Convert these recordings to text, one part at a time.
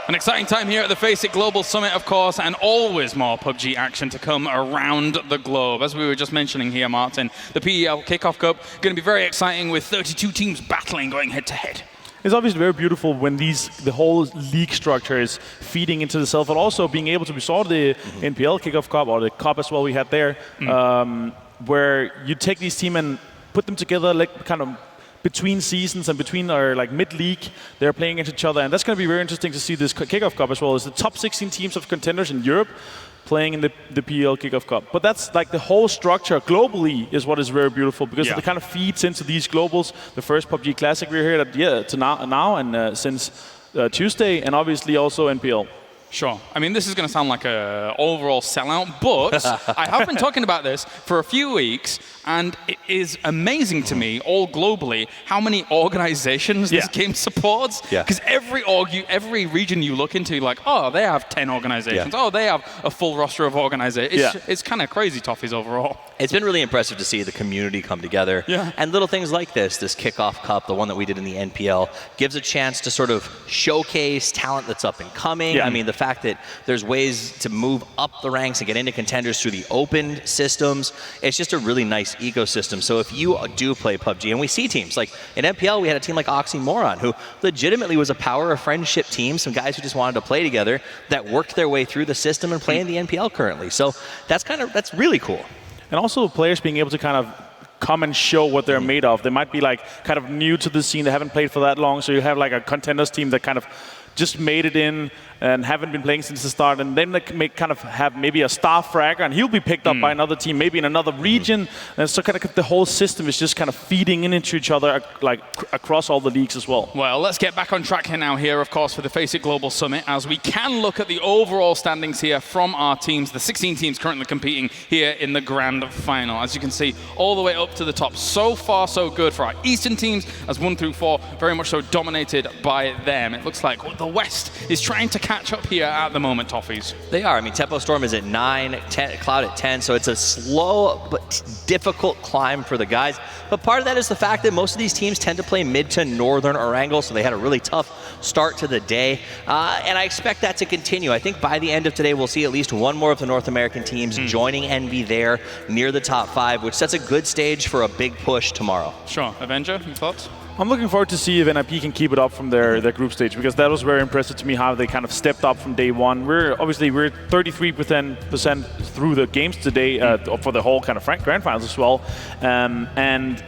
An exciting time here at the FACEIT Global Summit, of course, and always more PUBG action to come around the globe. As we were just mentioning here, Martin, the PEL Kickoff Cup going to be very exciting with 32 teams battling, going head-to-head. It's obviously very beautiful when the whole league structure is feeding into itself, but also being able to, we saw the NPL Kickoff Cup, or the cup as well we had there, where you take these teams and put them together like kind of between seasons and between our like mid-league, they're playing against each other, and that's going to be very interesting to see this Kickoff Cup as well. It's the top 16 teams of contenders in Europe playing in the PEL Kickoff Cup. But that's like the whole structure globally is what is very beautiful, because it kind of feeds into these globals. The first PUBG Classic we're here to now and since Tuesday, and obviously also NPL. Sure. I mean, this is going to sound like an overall sellout, but I have been talking about this for a few weeks, and it is amazing to me, all globally, how many organizations this game supports. Because every region you look into, like, oh, they have 10 organizations. Oh, they have a full roster of organizations. It's kind of crazy, Toffees, overall. It's been really impressive to see the community come together. And little things like this Kickoff Cup, the one that we did in the NPL, gives a chance to sort of showcase talent that's up and coming. I mean, the fact that there's ways to move up the ranks and get into contenders through the open systems, it's just a really nice ecosystem. So if you do play PUBG, and we see teams like in NPL, we had a team like Oxymoron, who legitimately was a power of friendship team, some guys who just wanted to play together that worked their way through the system and play in the NPL currently. So that's really cool. And also players being able to kind of come and show what they're made of. They might be like kind of new to the scene, they haven't played for that long, so you have like a contenders team that kind of just made it in and haven't been playing since the start, and then they may kind of have maybe a star fragger, and he'll be picked up by another team, maybe in another region, and so kind of the whole system is just kind of feeding into each other, like across all the leagues as well. Well, let's get back on track here, of course, for the FACEIT Global Summit, as we can look at the overall standings here from our teams, the 16 teams currently competing here in the grand final. As you can see, all the way up to the top. So far, so good for our Eastern teams, as 1 through 4, very much so dominated by them. It looks like the West is trying to catch up here at the moment, Toffees. They are. I mean, Tempo Storm is at 9, Cloud at 10, so it's a slow but difficult climb for the guys. But part of that is the fact that most of these teams tend to play mid to northern Erangel, so they had a really tough start to the day. And I expect that to continue. I think by the end of today, we'll see at least one more of the North American teams joining Envy there near the top 5, which sets a good stage for a big push tomorrow. Sure. Avenger, your thoughts? I'm looking forward to see if NIP can keep it up from their group stage, because that was very impressive to me how they kind of stepped up from day one. We're 33% through the games today for the whole kind of grand finals as well, and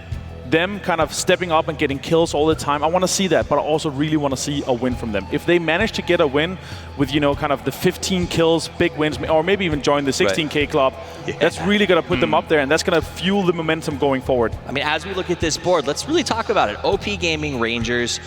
them kind of stepping up and getting kills all the time. I want to see that, but I also really want to see a win from them. If they manage to get a win with, kind of the 15 kills, big wins, or maybe even join the 16K club, that's really going to put them up there, and that's going to fuel the momentum going forward. I mean, as we look at this board, let's really talk about it. OP Gaming, Rangers,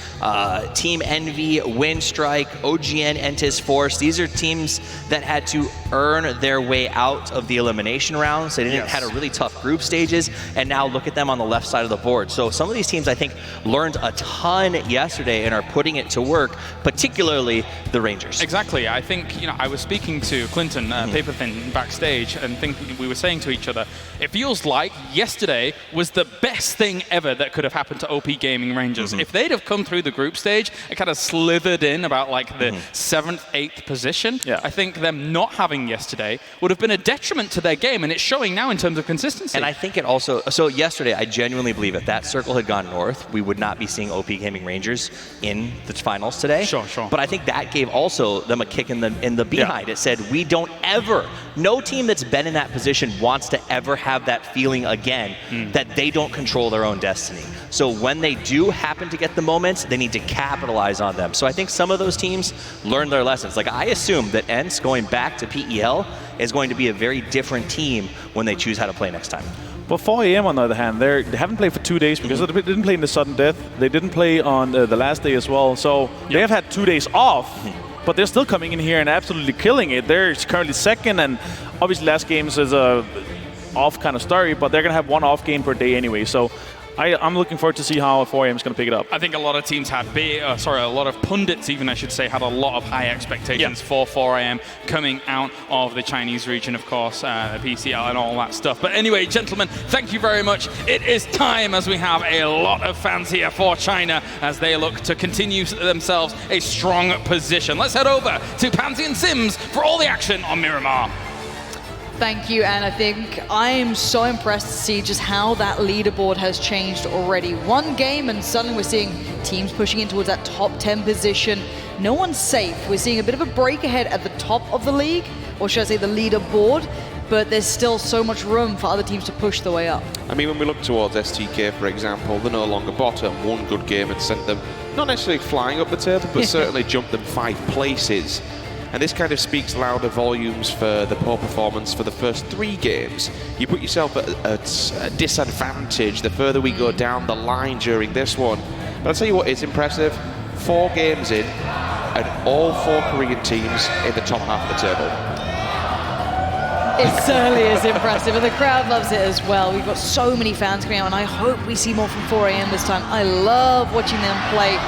Team Envy, Windstrike, OGN, Entis Force. These are teams that had to earn their way out of the elimination rounds. They had a really tough group stages, and now look at them on the left side of the board. So some of these teams, I think, learned a ton yesterday and are putting it to work, particularly the Rangers. Exactly. I think, I was speaking to Clinton Paperthin backstage, and we were saying to each other, it feels like yesterday was the best thing ever that could have happened to OP Gaming Rangers. If they'd have come through the group stage and kind of slithered in about like the 7th, 8th position, I think them not having yesterday would have been a detriment to their game, and it's showing now in terms of consistency. And I think it also, so yesterday, I genuinely believe if that circle had gone north, we would not be seeing OP Gaming Rangers in the finals today. Sure. But I think that gave also them a kick in the behind. It said, we don't ever, no team that's been in that position wants to ever have that feeling again that they don't control their own destiny. So when they do happen to get the moments, they need to capitalize on them. So I think some of those teams learned their lessons. Like, I assume that ENCE going back to PEL is going to be a very different team when they choose how to play next time. But 4 AM on the other hand, they haven't played for 2 days because they didn't play in the sudden death. They didn't play on the last day as well. So they have had 2 days off, but they're still coming in here and absolutely killing it. They're currently second, and obviously last games is a off kind of story, but they're going to have one off game per day anyway. So I'm looking forward to see how 4AM is going to pick it up. I think a lot of teams had a lot of pundits even, I should say, had a lot of high expectations for 4AM coming out of the Chinese region, of course, PCL and all that stuff. But anyway, gentlemen, thank you very much. It is time, as we have a lot of fans here for China as they look to continue themselves a strong position. Let's head over to Pansy and Sims for all the action on Miramar. Thank you, and I think I'm so impressed to see just how that leaderboard has changed already. One game and suddenly we're seeing teams pushing in towards that top 10 position. No one's safe. We're seeing a bit of a break ahead at the top of the league, or should I say the leaderboard, but there's still so much room for other teams to push their way up. I mean, when we look towards STK, for example, they're no longer bottom. One good game had sent them, not necessarily flying up the table, but certainly jumped them 5 places. And this kind of speaks louder volumes for the poor performance for the first 3 games. You put yourself at a disadvantage the further we go down the line during this one. But I'll tell you what is impressive. 4 games in, and all 4 Korean teams in the top half of the table. It certainly is impressive, and the crowd loves it as well. We've got so many fans coming out, and I hope we see more from 4AM this time. I love watching them play.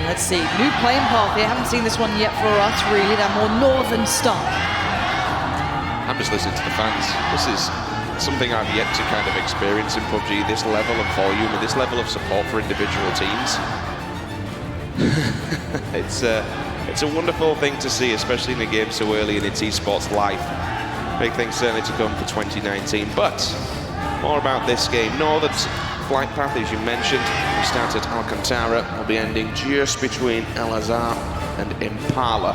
Let's see, new playing path here. Haven't seen this one yet for us, really. That more northern stuff. I'm just listening to the fans. This is something I've yet to kind of experience in PUBG, this level of volume and this level of support for individual teams. It's a wonderful thing to see, especially in a game so early in its esports life. Big things certainly to come for 2019, but more about this game. Northern's flight path, as you mentioned, we start at Alcantara, will be ending just between El Azhar and Impala.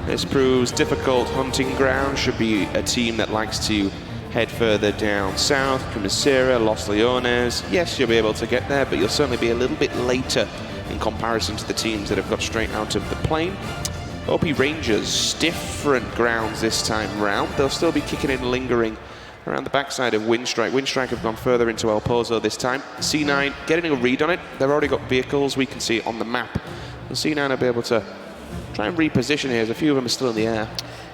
This proves difficult hunting ground, should be a team that likes to head further down south, Comisera, Los Leones. Yes, you'll be able to get there, but you'll certainly be a little bit later in comparison to the teams that have got straight out of the plane. OP Rangers, different grounds this time round. They'll still be kicking in, lingering around the backside of Windstrike. Windstrike have gone further into El Pozo this time. C9 getting a read on it. They've already got vehicles. We can see it on the map. The C9 will be able to try and reposition here as a few of them are still in the air.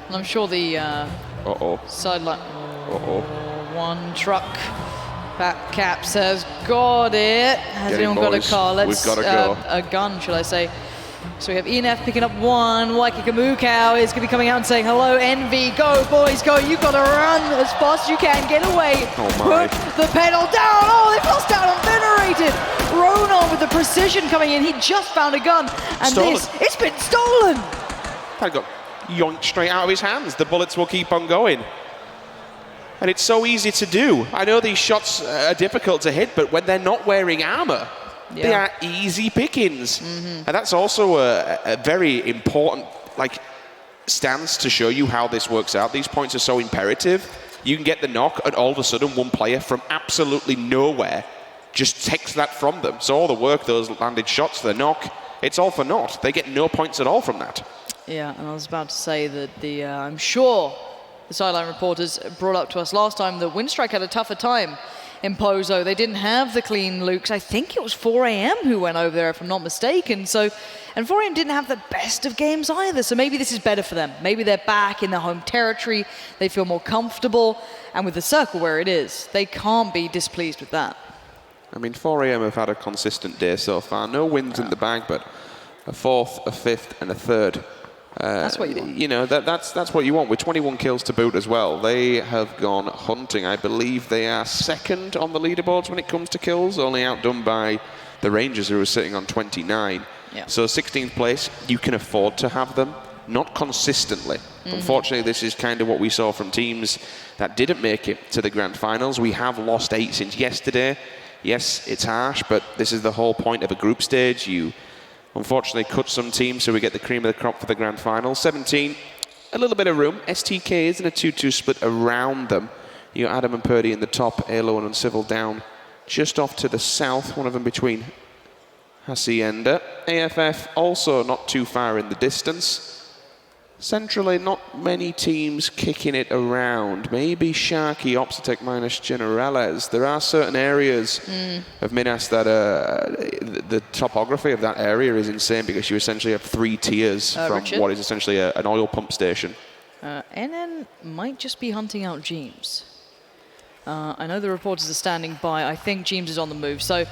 And I'm sure the sideline. One truck. Back Caps has got it. Has anyone got a car? We've got to go. A gun, shall I say. So we have ENF picking up 1. Waiki Kamukau is going to be coming out and saying, hello, Envy. Go, boys, go. You've got to run as fast as you can. Get away. Oh, my. Put the pedal down. Oh, they've lost out on Venerated. Ronan with the precision coming in. He just found a gun. And Stolen. it's been stolen. That got yoinked straight out of his hands. The bullets will keep on going. And it's so easy to do. I know these shots are difficult to hit, but when they're not wearing armor, they are easy pickings. And that's also a very important stance to show you how this works out. These points are so imperative. You can get the knock, and all of a sudden one player from absolutely nowhere just takes that from them. So all the work, those landed shots, the knock, it's all for naught. They get no points at all from that. Yeah, and I was about to say that I'm sure the sideline reporters brought up to us last time that Windstrike had a tougher time in Pozo. They didn't have the clean lukes. I think it was 4AM who went over there, if I'm not mistaken. And 4AM didn't have the best of games either. So maybe this is better for them. Maybe they're back in their home territory. They feel more comfortable. And with the circle where it is, they can't be displeased with that. I mean, 4AM have had a consistent day so far. No wins in the bag, but a 4th, a 5th, and a 3rd. That's what you want. You know, that's what you want, with 21 kills to boot as well. They have gone hunting. I believe they are 2nd on the leaderboards when it comes to kills, only outdone by the Rangers, who are sitting on 29. Yeah. So 16th place, you can afford to have them, not consistently. Unfortunately, this is kind of what we saw from teams that didn't make it to the grand finals. We have lost 8 since yesterday. Yes, it's harsh, but this is the whole point of a group stage. You unfortunately cut some teams, so we get the cream of the crop for the grand final. 17, a little bit of room. STK is in a 2-2 split around them. You got Adam and Purdy in the top, Alo and Uncivil down just off to the south, one of them between Hacienda. AFF also not too far in the distance. Centrally, not many teams kicking it around. Maybe Sharky, Opsitec minus Generales. There are certain areas of Minas that the topography of that area is insane, because you essentially have 3 tiers from Richard? what is essentially an oil pump station. NN might just be hunting out James. I know the reporters are standing by. I think James is on the move, so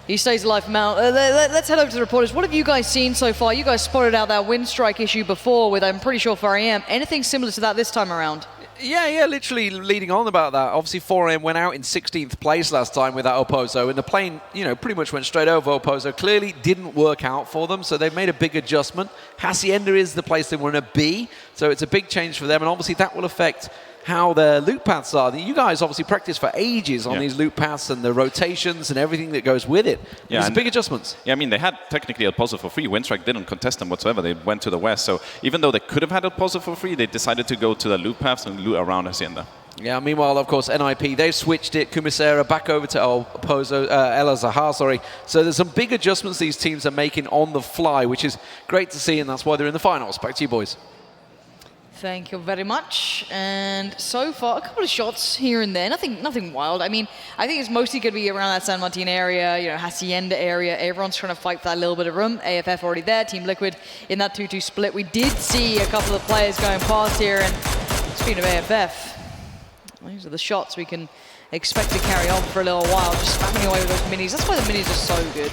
he stays alive for now. Let's head over to the reporters. What have you guys seen so far? You guys spotted out that wind strike issue before with, I'm pretty sure, 4AM. Anything similar to that this time around? Yeah, literally leading on about that. Obviously, 4AM went out in 16th place last time with that Opposo, and the plane, pretty much went straight over Opposo. Clearly didn't work out for them, so they've made a big adjustment. Hacienda is the place they want to be, so it's a big change for them, and obviously that will affect how their loot paths are. You guys obviously practice for ages on these loot paths and the rotations and everything that goes with it. Yeah, There's big adjustments. Yeah, I mean, they had technically El Pozo for free. Windstrike didn't contest them whatsoever. They went to the west. So even though they could have had El Pozo for free, they decided to go to the loot paths and loot around Hacienda. Yeah, meanwhile, of course, NIP, they've switched it. Kumisera back over to Opposo, El Azahar, sorry. So there's some big adjustments these teams are making on the fly, which is great to see, and that's why they're in the finals. Back to you, boys. Thank you very much. And so far, a couple of shots here and there. Nothing wild. I mean, I think it's mostly going to be around that San Martin area, Hacienda area. Everyone's trying to fight for that little bit of room. AFF already there. Team Liquid in that 2-2 split. We did see a couple of players going past here. And speaking of AFF, these are the shots we can expect to carry on for a little while. Just spamming away with those minis. That's why the minis are so good.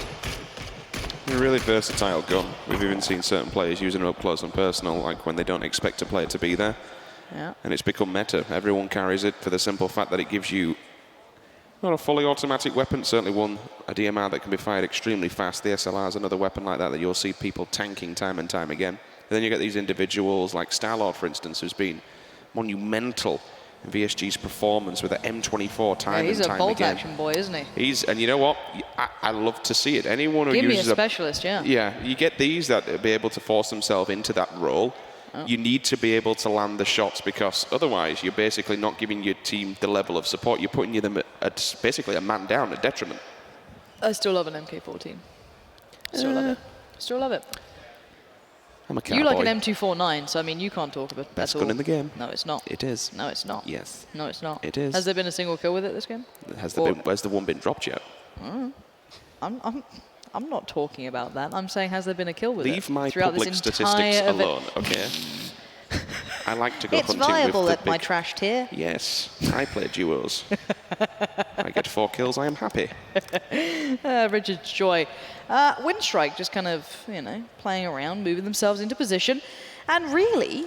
A really versatile gun. We've even seen certain players using it up close and personal, like when they don't expect a player to be there. Yeah. And it's become meta. Everyone carries it for the simple fact that it gives you not a fully automatic weapon, certainly one, a DMR that can be fired extremely fast. The SLR is another weapon like that you'll see people tanking time and time again. And then you get these individuals like Starlord, for instance, who's been monumental in VSG's performance with the M24 time and time again. He's a bolt action boy, isn't he? And you know what? I love to see it. Anyone who Give me a uses specialist, yeah. Yeah, you get these that be able to force themselves into that role. Oh. You need to be able to land the shots, because otherwise you're basically not giving your team the level of support. You're putting them at basically a man down, a detriment. I still love an MK14. Still love it. Still love it. I'm a cowboy. You like an M249, so I mean, you can't talk about that. Best gun in the game. No, it's not. It is. No, it's not. Yes. No, it's not. It is. Has there been a single kill with it this game? Where's the one been dropped yet? I'm not talking about that. I'm saying, has there been a kill with it? Leave my public statistics alone, okay? I like to go it's hunting with viable the at my trash tier. Yes, I play duos. I get 4 kills, I am happy. Richard's joy. Windstrike just kind of, playing around, moving themselves into position. And really,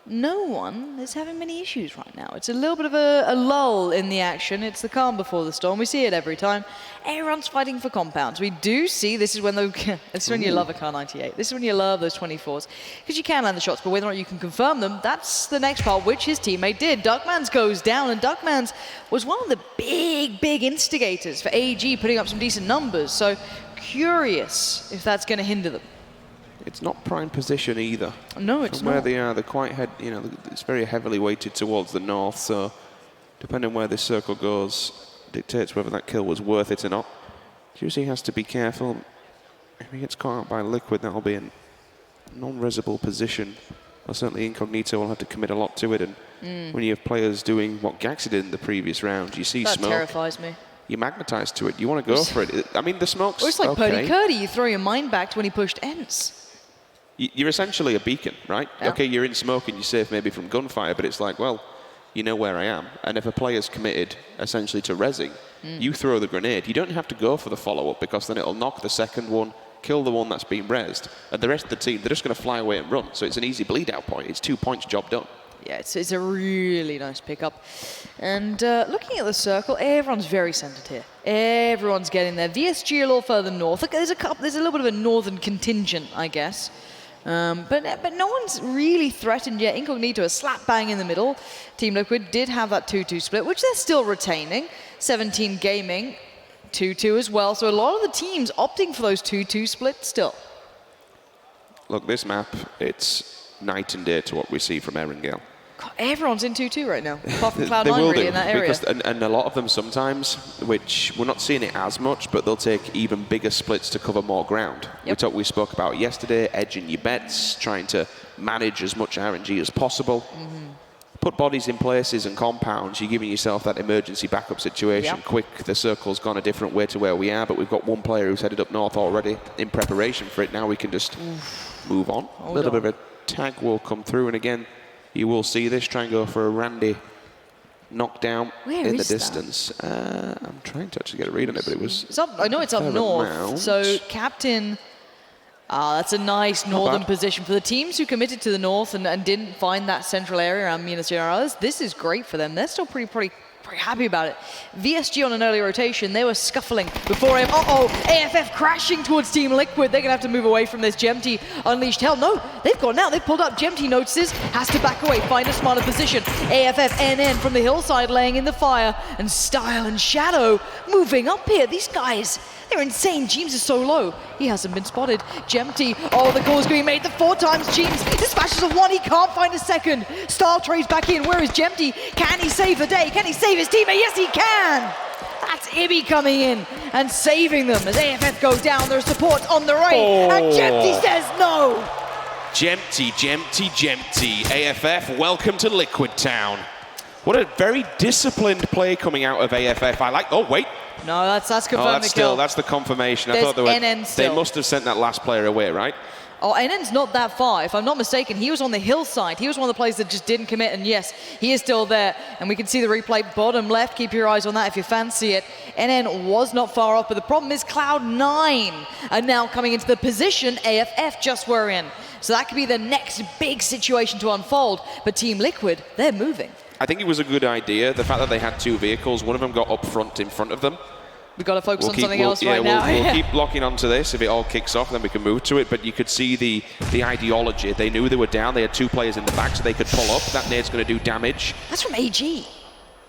no one is having many issues right now. It's a little bit of a lull in the action. It's the calm before the storm. We see it every time. Everyone's fighting for compounds. We do see, this is when you love a Kar 98. This is when you love those 24s. Because you can land the shots, but whether or not you can confirm them, that's the next part, which his teammate did. Duckmans goes down, and Duckmans was one of the big instigators for AEG putting up some decent numbers. So curious if that's going to hinder them. It's not prime position either. No, it's From not. where they are, they're quite it's very heavily weighted towards the north, so depending where this circle goes dictates whether that kill was worth it or not. Juicy has to be careful. If he gets caught out by Liquid, that'll be a non-resible position. Well, certainly Incognito will have to commit a lot to it, and when you have players doing what Gaxi did in the previous round, you see that smoke. That terrifies me. You're magnetized to it. You want to go for it. I mean, the smoke's Or it's like okay. Purdy Curdy. You throw your mind back to when he pushed Ents. You're essentially a beacon, right? Yeah. Okay, you're in smoke and you're safe maybe from gunfire, but it's like, well, you know where I am. And if a player's committed essentially to rezzing, you throw the grenade. You don't have to go for the follow-up, because then it'll knock the second one, kill the one that's been rezzed, and the rest of the team, they're just going to fly away and run. So it's an easy bleed-out point. It's 2 points, job done. Yeah, it's a really nice pickup. And looking at the circle, everyone's very centered here. Everyone's getting there. VSG a little further north. Look, there's a little bit of a northern contingent, I guess. But no one's really threatened yet. Incognito a slap bang in the middle. Team Liquid did have that 2-2 split, which they're still retaining. 17 Gaming, 2-2 as well. So a lot of the teams opting for those 2-2 splits still. Look, this map, it's night and day to what we see from Erangel. God, everyone's in 2-2 right now, apart from Cloud9 They will really do, in that area. because, and a lot of them sometimes, which we're not seeing it as much, but they'll take even bigger splits to cover more ground. Yep. We spoke about yesterday, edging your bets, trying to manage as much RNG as possible. Put bodies in places and compounds, you're giving yourself that emergency backup situation. Yep. Quick, the circle's gone a different way to where we are, but we've got one player who's headed up north already in preparation for it. Now we can just move on. A little bit of a tag will come through, and again, you will see this. Try and go for a Randy knockdown Where in the is that? distance. I'm trying to actually get a read on it, but it was... It's up, I know it's up fair north. amount. So Captain, that's a nice northern bad. position. For the teams who committed to the north and didn't find that central area around Minas Gerais, this is great for them. They're still pretty happy about it. VSG on an early rotation, they were scuffling before him. AFF crashing towards Team Liquid. They're gonna have to move away from this. Gemty unleashed hell. No, they've gone now. They've pulled up. Gemty notices, has to back away, find a smarter position. AFF NN from the hillside laying in the fire, and Style and Shadow moving up here. These guys, they're insane. Jeems is so low. He hasn't been spotted. Gemty, the call's going to be made the 4 times. Jeems dispatches of 1. He can't find a second. Style trades back in. Where is Gemty? Can he save the day? Can he save his teammate? Yes, he can. That's Ibby coming in and saving them as AFF go down. Their support on the right. And Gemty says no. Gemty. AFF, welcome to Liquid Town. What a very disciplined play coming out of AFF. I like... Oh, wait. No, that's confirmed the kill. That's the confirmation. There's I thought NN still. They must have sent that last player away, right? Oh, NN's not that far. If I'm not mistaken, he was on the hillside. He was one of the players that just didn't commit, and yes, he is still there. And we can see the replay bottom left. Keep your eyes on that if you fancy it. NN was not far off, but the problem is Cloud9 are now coming into the position AFF just were in. So that could be the next big situation to unfold. But Team Liquid, they're moving. I think it was a good idea. The fact that they had 2 vehicles, one of them got up front in front of them. We've got to focus on something else right now. now. We'll keep locking onto this. If it all kicks off, then we can move to it. But you could see the ideology. They knew they were down. They had 2 players in the back, so they could pull up. That nade's going to do damage. That's from AG.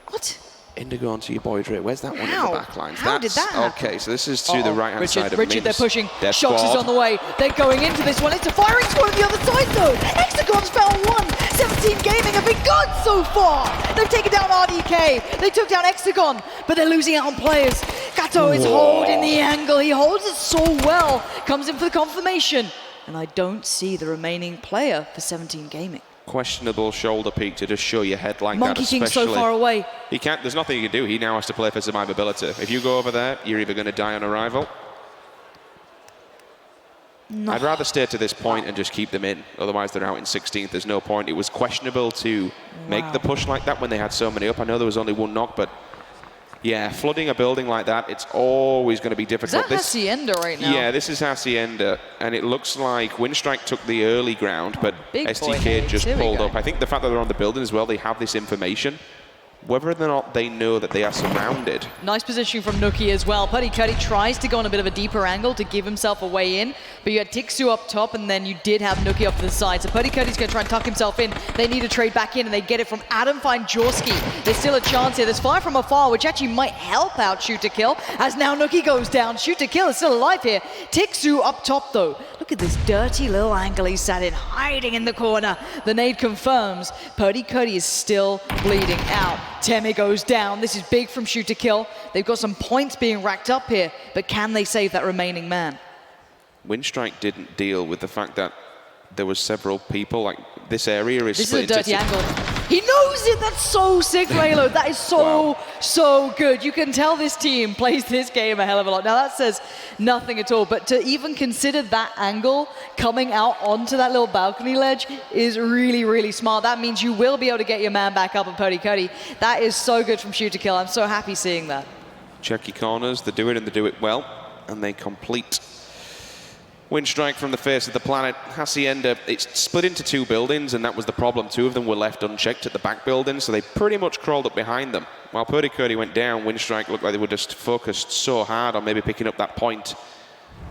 What? Indigo onto your boy, Dre. Where's that one in the back lines? How did that happen? Okay, so this is to the right-hand side of Richard, they're pushing. Death Shox squad. is on the way. They're going into this one. It's a firing squad on the other side, though. Hexagon's found 1. 17 Gaming have been good so far. They've taken down RDK. They took down Hexagon, but they're losing out on players. Gato is holding the angle. He holds it so well. Comes in for the confirmation. And I don't see the remaining player for 17 Gaming. Questionable shoulder peak to just show your head like Monkey that. King's so far away. He can't. There's nothing he can do. He now has to play for survivability. If you go over there, you're either going to die on arrival. No. I'd rather stay to this point and just keep them in. Otherwise, they're out in 16th. There's no point. It was questionable to make the push like that when they had so many up. I know there was only 1 knock, but yeah, flooding a building like that, it's always going to be difficult. Is that Hacienda right now? Yeah, this is Hacienda, and it looks like Windstrike took the early ground, but Big STK just pulled up. I think the fact that they're on the building as well, they have this information. Whether or not they know that they are surrounded. Nice positioning from Nookie as well. Putty Cuddy tries to go on a bit of a deeper angle to give himself a way in, but you had Tixu up top, and then you did have Nookie off to the side. So Putty Cuddy's going to try and tuck himself in. They need to trade back in, and they get it from Adam, find Jorski. There's still a chance here. There's fire from afar, which actually might help out Shoot to Kill, as now Nookie goes down. Shoot to Kill is still alive here. Tixu up top, though. Look at this dirty little angle he sat in, hiding in the corner. The nade confirms Putty Cuddy is still bleeding out. Temi goes down. This is big from Shoot to Kill. They've got some points being racked up here, but can they save that remaining man? Windstrike didn't deal with the fact that there was several people. Like, this area is split into... This is a dirty angle. He knows it! That's so sick, Raylo. That is so good. You can tell this team plays this game a hell of a lot. Now, that says nothing at all, but to even consider that angle coming out onto that little balcony ledge is really, really smart. That means you will be able to get your man back up at Putty Cuddy. That is so good from Shoot to Kill. I'm so happy seeing that. Check your corners. They do it, and they do it well, and they complete. Windstrike from the face of the planet. Hacienda, it's split into 2 buildings, and that was the problem. 2 of them were left unchecked at the back building, so they pretty much crawled up behind them. While Purdy Curdy went down, Windstrike looked like they were just focused so hard on maybe picking up that point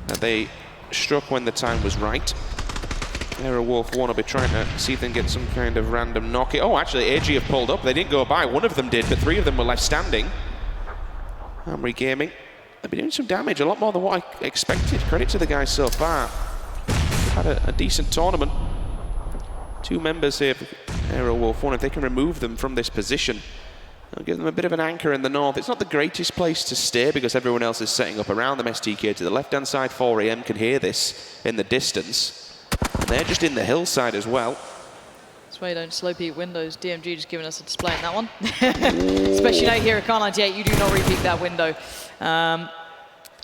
that they struck when the time was right. Aerowolf want to be trying to see if they can get some kind of random knock. Oh, actually, AG have pulled up. They didn't go by. 1 of them did, but 3 of them were left standing. Hamry Gaming. They've been doing some damage, a lot more than what I expected. Credit to the guys so far. They've had a decent tournament. 2 members here for Aerowolf 1. If they can remove them from this position, it'll give them a bit of an anchor in the north. It's not the greatest place to stay because everyone else is setting up around them. STK to the left-hand side, 4 AM can hear this in the distance. And they're just in the hillside as well. That's why you don't slow peek windows. DMG just giving us a display in that one. Especially now here at Car 98, you do not repeat that window.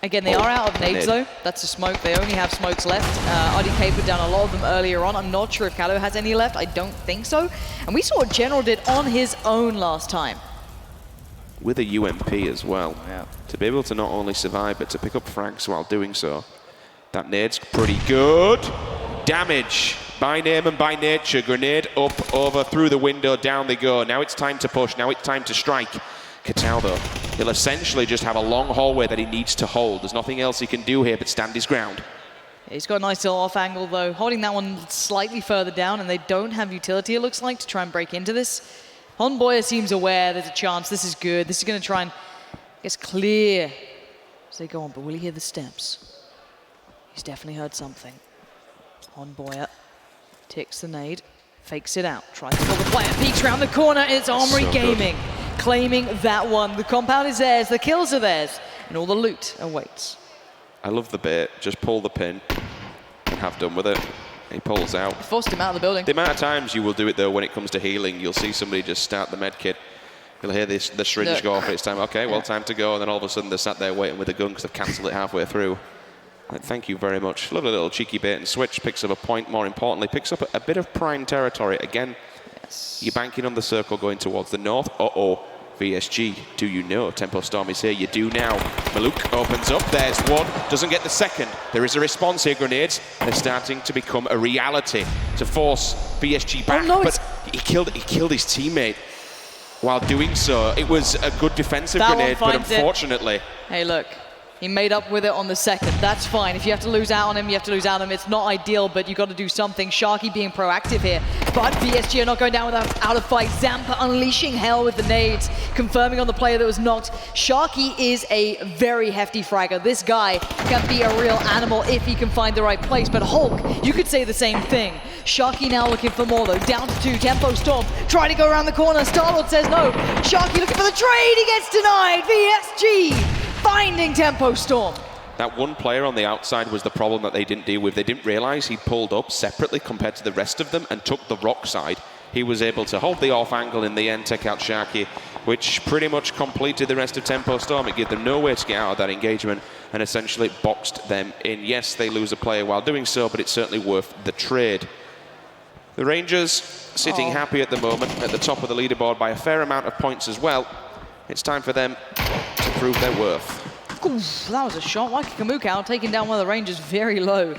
Again, they are out of nades though. That's a smoke. They only have smokes left. RDK put down a lot of them earlier on. I'm not sure if Callow has any left. I don't think so. And we saw what General did on his own last time. with a UMP as well. Yeah. To be able to not only survive, but to pick up frags while doing so. That nade's pretty good. Damage by name and by nature. Grenade up, over, through the window, down they go. Now it's time to push, now it's time to strike. Cataldo, he'll essentially just have a long hallway that he needs to hold. There's nothing else he can do here but stand his ground. He's got a nice little off angle though, holding that one slightly further down, and they don't have utility, it looks like, to try and break into this. Honboya seems aware there's a chance, this is good. This is going to try and get clear as they go on, but will he hear the steps? He's definitely heard something. Honboya takes the nade, fakes it out, tries to pull the player, peeks around the corner, it's Armory Gaming claiming that one. The compound is theirs, the kills are theirs, and all the loot awaits. I love the bait, just pull the pin and have done with it. He pulls out. Forced him out of the building. The amount of times you will do it though when it comes to healing, you'll see somebody just start the med kit. You'll hear the syringe go off, it's time, okay, well, time to go, and then all of a sudden they're sat there waiting with a gun because they've cancelled it halfway through. Like, thank you very much. Lovely little cheeky bait and switch, picks up a point, more importantly, picks up a bit of prime territory. Again, you're banking on the circle going towards the north. Uh-oh, VSG, do you know? Tempo Storm is here, you do now. Maluk opens up, there's one, doesn't get the second. There is a response here, grenades. They're starting to become a reality to force VSG back, but he killed his teammate while doing so. It was a good defensive grenade, but unfortunately... Hey, look. He made up with it on the second. That's fine. If you have to lose out on him, you have to lose out on him. It's not ideal, but you've got to do something. Sharky being proactive here. But VSG are not going down without a fight. Zampa unleashing hell with the nades, confirming on the player that was knocked. Sharky is a very hefty fragger. This guy can be a real animal if he can find the right place. But Hulk, you could say the same thing. Sharky now looking for more though. Down to 2. Tempo Storm trying to go around the corner. Starlord says no. Sharky looking for the trade. He gets denied. VSG finding Tempo Storm. That one player on the outside was the problem that they didn't deal with. They didn't realize he pulled up separately compared to the rest of them and took the rock side. He was able to hold the off angle in the end, take out Sharky, which pretty much completed the rest of Tempo Storm. It gave them no way to get out of that engagement and essentially boxed them in. Yes, they lose a player while doing so, but it's certainly worth the trade. The Rangers sitting happy at the moment at the top of the leaderboard by a fair amount of points as well. It's time for them to prove their worth. Oof, that was a shot. Mikey Kamukau taking down one of the Rangers very low.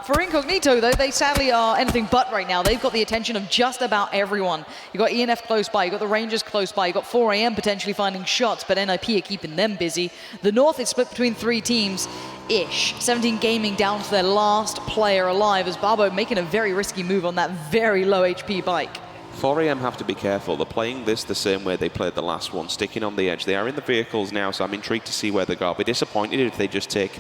For Incognito, though, they sadly are anything but right now. They've got the attention of just about everyone. You've got ENF close by, you've got the Rangers close by, you've got 4AM potentially finding shots, but NIP are keeping them busy. The North is split between 3 teams-ish. 17 Gaming down to their last player alive as Barbo making a very risky move on that very low HP bike. 4AM have to be careful. They're playing this the same way they played the last one, sticking on the edge. They are in the vehicles now, so I'm intrigued to see where they go. I'll be disappointed if they just take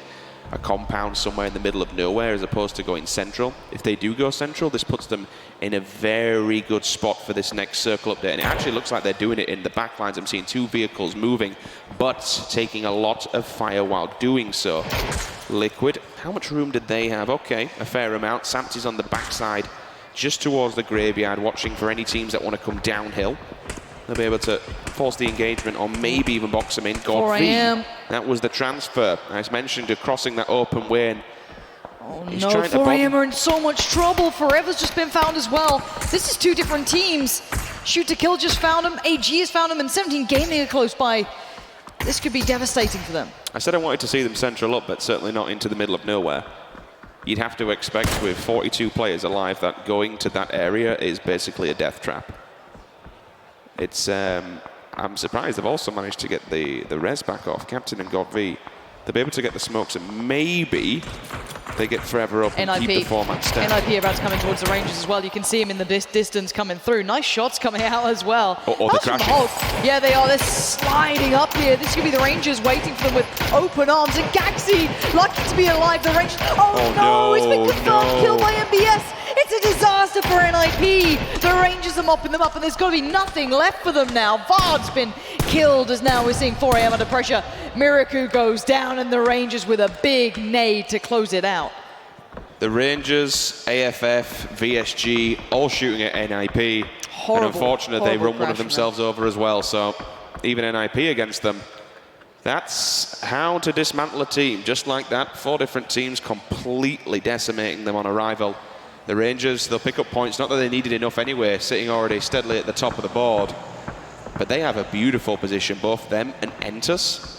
a compound somewhere in the middle of nowhere as opposed to going central. If they do go central, this puts them in a very good spot for this next circle update. And it actually looks like they're doing it in the back lines. I'm seeing 2 vehicles moving, but taking a lot of fire while doing so. Liquid, how much room did they have? Okay, a fair amount. Samti's on the backside, just towards the graveyard, watching for any teams that want to come downhill. They'll be able to force the engagement or maybe even box them in. God, that was the transfer. As mentioned, crossing that open way. And oh no, 4AM are in so much trouble. Forever's just been found as well. This is 2 different teams. Shoot to Kill just found him, AG has found him, and 17 Gaming are close by. This could be devastating for them. I said I wanted to see them central up, but certainly not into the middle of nowhere. You'd have to expect with 42 players alive that going to that area is basically a death trap. It's, I'm surprised they've also managed to get the res back off. Captain and Godv, they'll be able to get the smokes and maybe they get Forever up and keep the 4-man stand. NIP about to come in towards the Rangers as well. You can see him in the distance coming through. Nice shots coming out as well. Or the crashing. Yeah, they are. They're sliding up here. This could be the Rangers waiting for them with open arms. And Gaxi, lucky to be alive. The Rangers. Oh no, he's been confirmed. Killed by MBS. It's a disaster for NIP. The Rangers are mopping them up, and there's got to be nothing left for them now. Vard's been killed, as now we're seeing 4AM under pressure. Miraku goes down, and the Rangers with a big nade to close it out. The Rangers, AFF, VSG, all shooting at NIP. Horrible, and unfortunately, they run one of themselves over as well, so even NIP against them. That's how to dismantle a team, just like that. 4 different teams completely decimating them on arrival. The Rangers, they'll pick up points, not that they needed enough anyway, sitting already steadily at the top of the board. but they have a beautiful position, both them and Entus.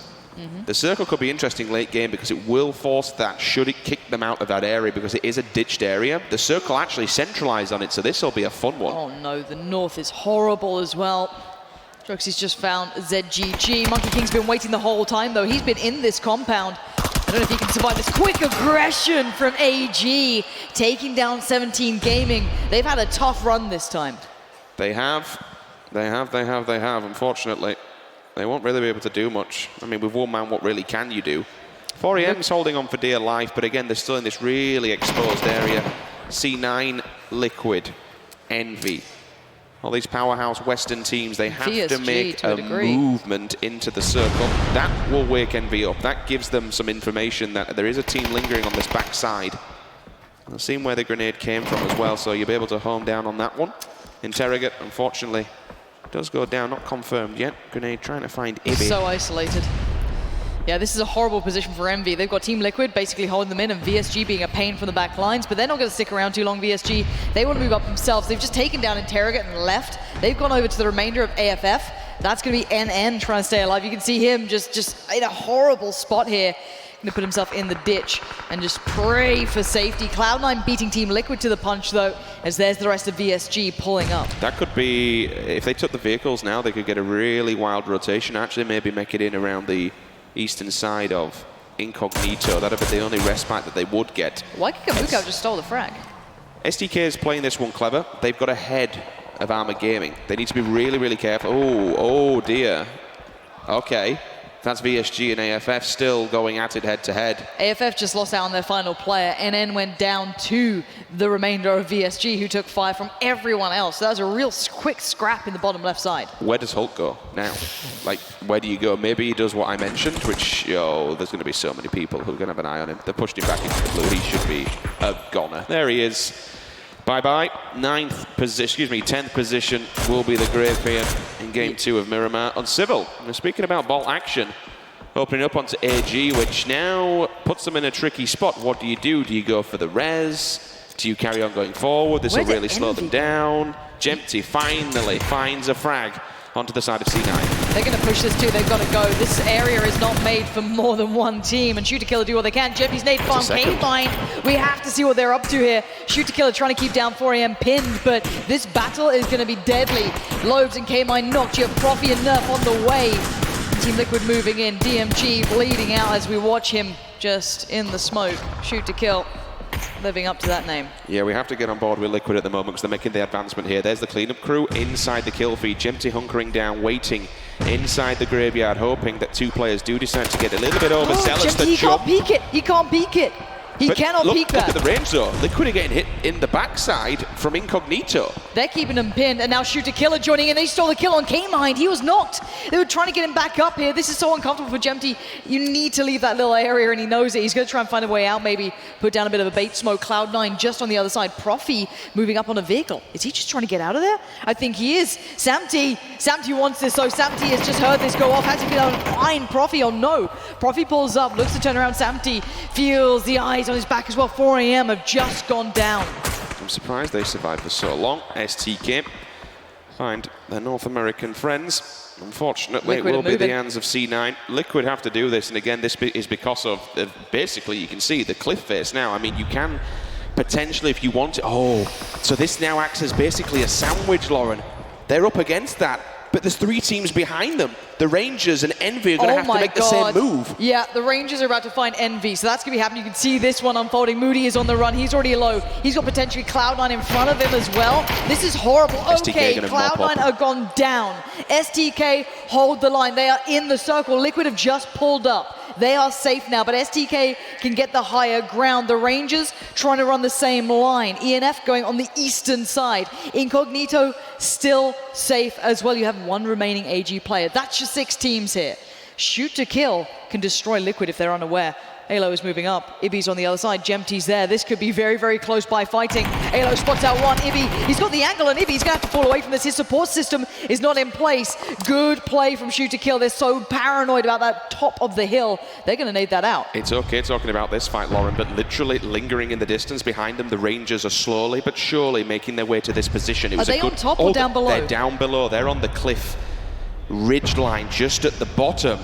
The circle could be interesting late game because it will force that, should it kick them out of that area, because it is a ditched area. The circle actually centralized on it, so this will be a fun one. Oh no, the north is horrible as well. Droxy's just found ZGG. Monkey King's been waiting the whole time though. He's been in this compound. I don't know if he can survive this quick aggression from AG, taking down 17 Gaming. They've had a tough run this time. They have, unfortunately. They won't really be able to do much. I mean, with one man, what really can you do? 4EM's holding on for dear life, but again, they're still in this really exposed area. C9, Liquid, Envy. All these powerhouse Western teams, they have to make a movement into the circle. That will wake Envy up. That gives them some information that there is a team lingering on this backside. I've seen where the grenade came from as well, so you'll be able to home down on that one. Interrogate, unfortunately, does go down, not confirmed yet. Grenade trying to find Ibby. So isolated. Yeah, this is a horrible position for Envy. They've got Team Liquid basically holding them in, and VSG being a pain from the back lines, but they're not going to stick around too long, VSG. They want to move up themselves. They've just taken down Interrogate and left. They've gone over to the remainder of AFF. That's going to be NN trying to stay alive. You can see him just in a horrible spot here. Going to put himself in the ditch and just pray for safety. Cloud9 beating Team Liquid to the punch, though, as there's the rest of VSG pulling up. That could be, if they took the vehicles now, they could get a really wild rotation. Actually, maybe make it in around the eastern side of Incognito. That'd be the only respite that they would get. Why Kikamuka just stole the frag? SDK is playing this one clever. They've got ahead of Armor Gaming. They need to be really, really careful. Oh dear. Okay. That's VSG and AFF still going at it head-to-head. AFF just lost out on their final player. NN went down to the remainder of VSG, who took fire from everyone else. That was a real quick scrap in the bottom left side. Where does Hulk go now? Like, where do you go? Maybe he does what I mentioned, which, there's going to be so many people who are going to have an eye on him. They pushed him back into the blue. He should be a goner. There he is. Bye-bye. 10th position will be the Grave Fear in Game 2 of Miramar on Civil. And speaking about ball action, opening up onto AG, which now puts them in a tricky spot. What do you do? Do you go for the res? Do you carry on going forward? This will really slow them down. Jempty finally finds a frag onto the side of C9. They're going to push this too. They've got to go. This area is not made for more than one team. And Shooter Killer do what they can. Jempty's nade farm came fine. We have to see what they're up to here. Shooter Killer trying to keep down 4AM pinned, but this battle is going to be deadly. Loads and K-Mine knocked you. Profi and Nerf on the way. Team Liquid moving in. DMG bleeding out as we watch him just in the smoke. Shooter Kill. Living up to that name. Yeah, we have to get on board with Liquid at the moment because they're making the advancement here. There's the cleanup crew inside the kill feed. Jempty hunkering down, waiting inside the graveyard, hoping that two players do decide to get a little bit overzealous. Jempty, he can't peek it. He can't peek it. He cannot peek that. Look at the range though. Liquid are getting hit in the backside from Incognito. They're keeping him pinned, and now Shooter Killer joining in. They stole the kill on K-Mind. He was knocked. They were trying to get him back up here. This is so uncomfortable for Jempty. You need to leave that little area, and he knows it. He's going to try and find a way out, maybe put down a bit of a bait smoke. Cloud9 just on the other side. Profi moving up on a vehicle. Is he just trying to get out of there? I think he is. Samty wants this, so Samty has just heard this go off. Has to be able to find Profi, or no. Profi pulls up, looks to turn around. Samty feels the eyes on his back as well. 4AM have just gone down. I'm surprised they survived for so long. STK find their North American friends. Unfortunately, Liquid it will be the hands of C9. Liquid have to do this, and again, this is because of basically, you can see the cliff face now. I mean, you can potentially, if you want to. Oh, so this now acts as basically a sandwich, Lauren. They're up against that, but there's three teams behind them. The Rangers and Envy are going to have to make the same move. Yeah, the Rangers are about to find Envy, so that's going to be happening. You can see this one unfolding. Moody is on the run. He's already low. He's got potentially Cloud9 in front of him as well. This is horrible. Okay, Cloud9 are gone down. STK hold the line. They are in the circle. Liquid have just pulled up. They are safe now, but STK can get the higher ground. The Rangers trying to run the same line. ENF going on the eastern side. Incognito still safe as well. You have one remaining AG player. That's your 6 teams here. Shoot to kill can destroy Liquid if they're unaware. Alo is moving up. Ibby's on the other side. Jempty's there. This could be very, very close by fighting. Alo spots out one. Ibby, he's got the angle, and Ibby's going to have to fall away from this. His support system is not in place. Good play from Shoot to Kill. They're so paranoid about that top of the hill. They're going to nade that out. It's okay talking about this fight, Lauren, but literally lingering in the distance behind them, the Rangers are slowly but surely making their way to this position. It was are they on top or down below? They're down below. They're on the cliff. ridge line just at the bottom.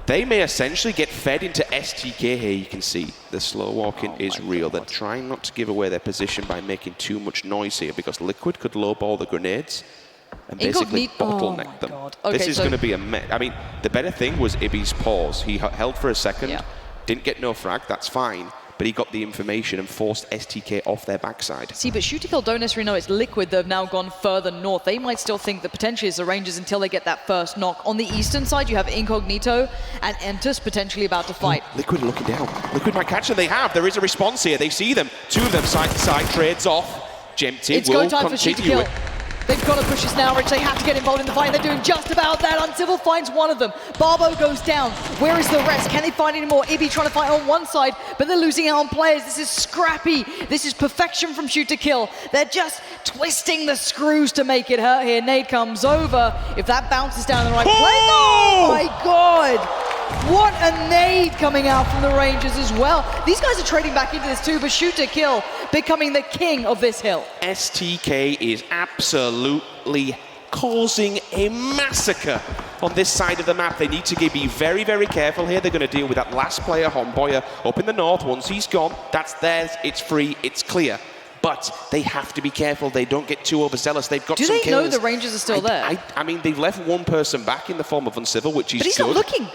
They may essentially get fed into STK here. You can see the slow walking is real. They're trying not to give away their position by making too much noise here because Liquid could lowball the grenades and basically bottleneck them. Okay, this is going to be a mess. I mean, the better thing was Ibby's pause. He held for a second, didn't get no frag, that's fine. But he got the information and forced STK off their backside. See, but Shoot2Kill don't necessarily know it's Liquid that have now gone further north. They might still think that potentially it's the Rangers until they get that first knock. On the eastern side, you have Incognito and Entus potentially about to fight. Liquid looking down. Liquid might catch them. They have. There is a response here. They see them. Two of them side to side. Trades off. Jempty it's will go time continue for Shoot2Kill. it. They've got to push this now, Rich. They have to get involved in the fight. They're doing just about that. Uncivil finds one of them. Barbo goes down. Where is the rest? Can they find any more? Ibby trying to fight on one side, but they're losing out on players. This is scrappy. This is perfection from Shoot2Kill. They're just twisting the screws to make it hurt here. Nade comes over. If that bounces down in the right place. Oh my God! What a nade coming out from the Rangers as well. These guys are trading back into this too, but Shoot2Kill becoming the king of this hill. STK is absolutely causing a massacre on this side of the map. They need to be very, very careful here. They're going to deal with that last player, Homboyer, up in the north. Once he's gone, that's theirs. It's free. It's clear. But they have to be careful. They don't get too overzealous. They've got some kills. Do they know the Rangers are still there? I mean, they've left one person back in the form of Uncivil, which is good. But he's not looking.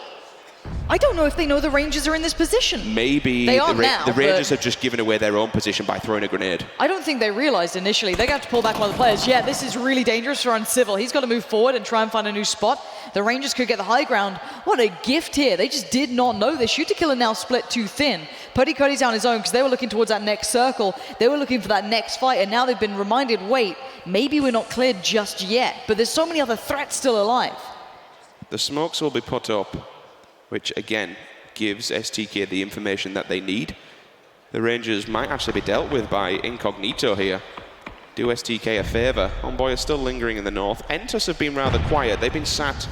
I don't know if they know the Rangers are in this position. Maybe they are now, the Rangers have just given away their own position by throwing a grenade. I don't think they realized initially. They got to pull back one of the players. Yeah, this is really dangerous for Uncivil. He's got to move forward and try and find a new spot. The Rangers could get the high ground. What a gift here. They just did not know this. Shoot2Kill are now split too thin. Putty Cody's on his own because they were looking towards that next circle. They were looking for that next fight, and now they've been reminded, wait, maybe we're not cleared just yet. But there's so many other threats still alive. The smokes will be put up, which again gives STK the information that they need. The Rangers might actually be dealt with by Incognito here. Do STK a favour. Homboy is still lingering in the north. Entus have been rather quiet. They've been sat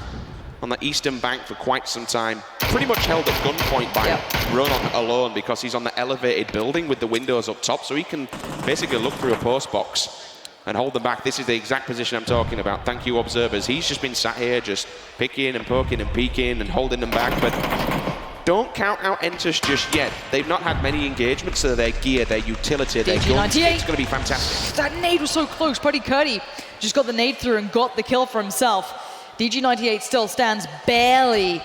on the eastern bank for quite some time. Pretty much held at gunpoint by Ronan alone because he's on the elevated building with the windows up top, so he can basically look through a post box and hold them back. This is the exact position I'm talking about. Thank you, observers. He's just been sat here just picking and poking and peeking and holding them back, but don't count out Entus just yet. They've not had many engagements, so their gear, their utility, their guns, it's going to be fantastic. That nade was so close. Putty Cody just got the nade through and got the kill for himself. DG98 still stands barely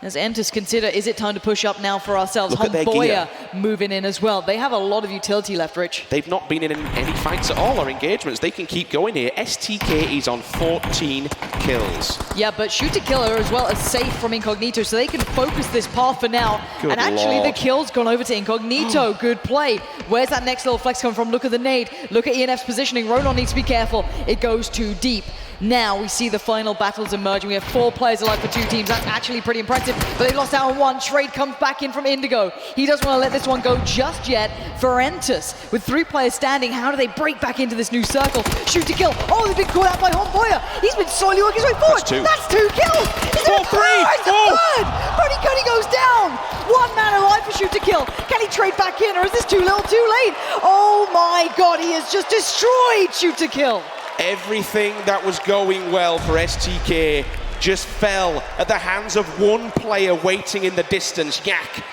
as Entus consider, is it time to push up now for ourselves? Homboyer moving in as well. They have a lot of utility left, Rich. They've not been in any fights at all or engagements. They can keep going here. STK is on 14 kills. Yeah, but Shoot2Kill as well as safe from Incognito, so they can focus this path for now. Good and actually Lord. the kill's gone over to Incognito. Good play. Where's that next little flex come from? Look at the nade. Look at ENF's positioning. Ronan needs to be careful. It goes too deep. Now we see the final battles emerging. We have 4 players alive for 2 teams. That's actually pretty impressive. But they lost out on 1. Trade comes back in from Indigo. He doesn't want to let this one go just yet. For Entus, with 3 players standing, how do they break back into this new circle? Shoot2Kill. Oh, they've been caught out by Homboyer. He's been slowly working his way forward. That's 2 kills. Is it a third? Putty Cody goes down. 1 man alive for Shoot2Kill. Can he trade back in, or is this too little too late? Oh my God, he has just destroyed Shoot2Kill. Everything that was going well for STK just fell at the hands of 1 player waiting in the distance, Yak.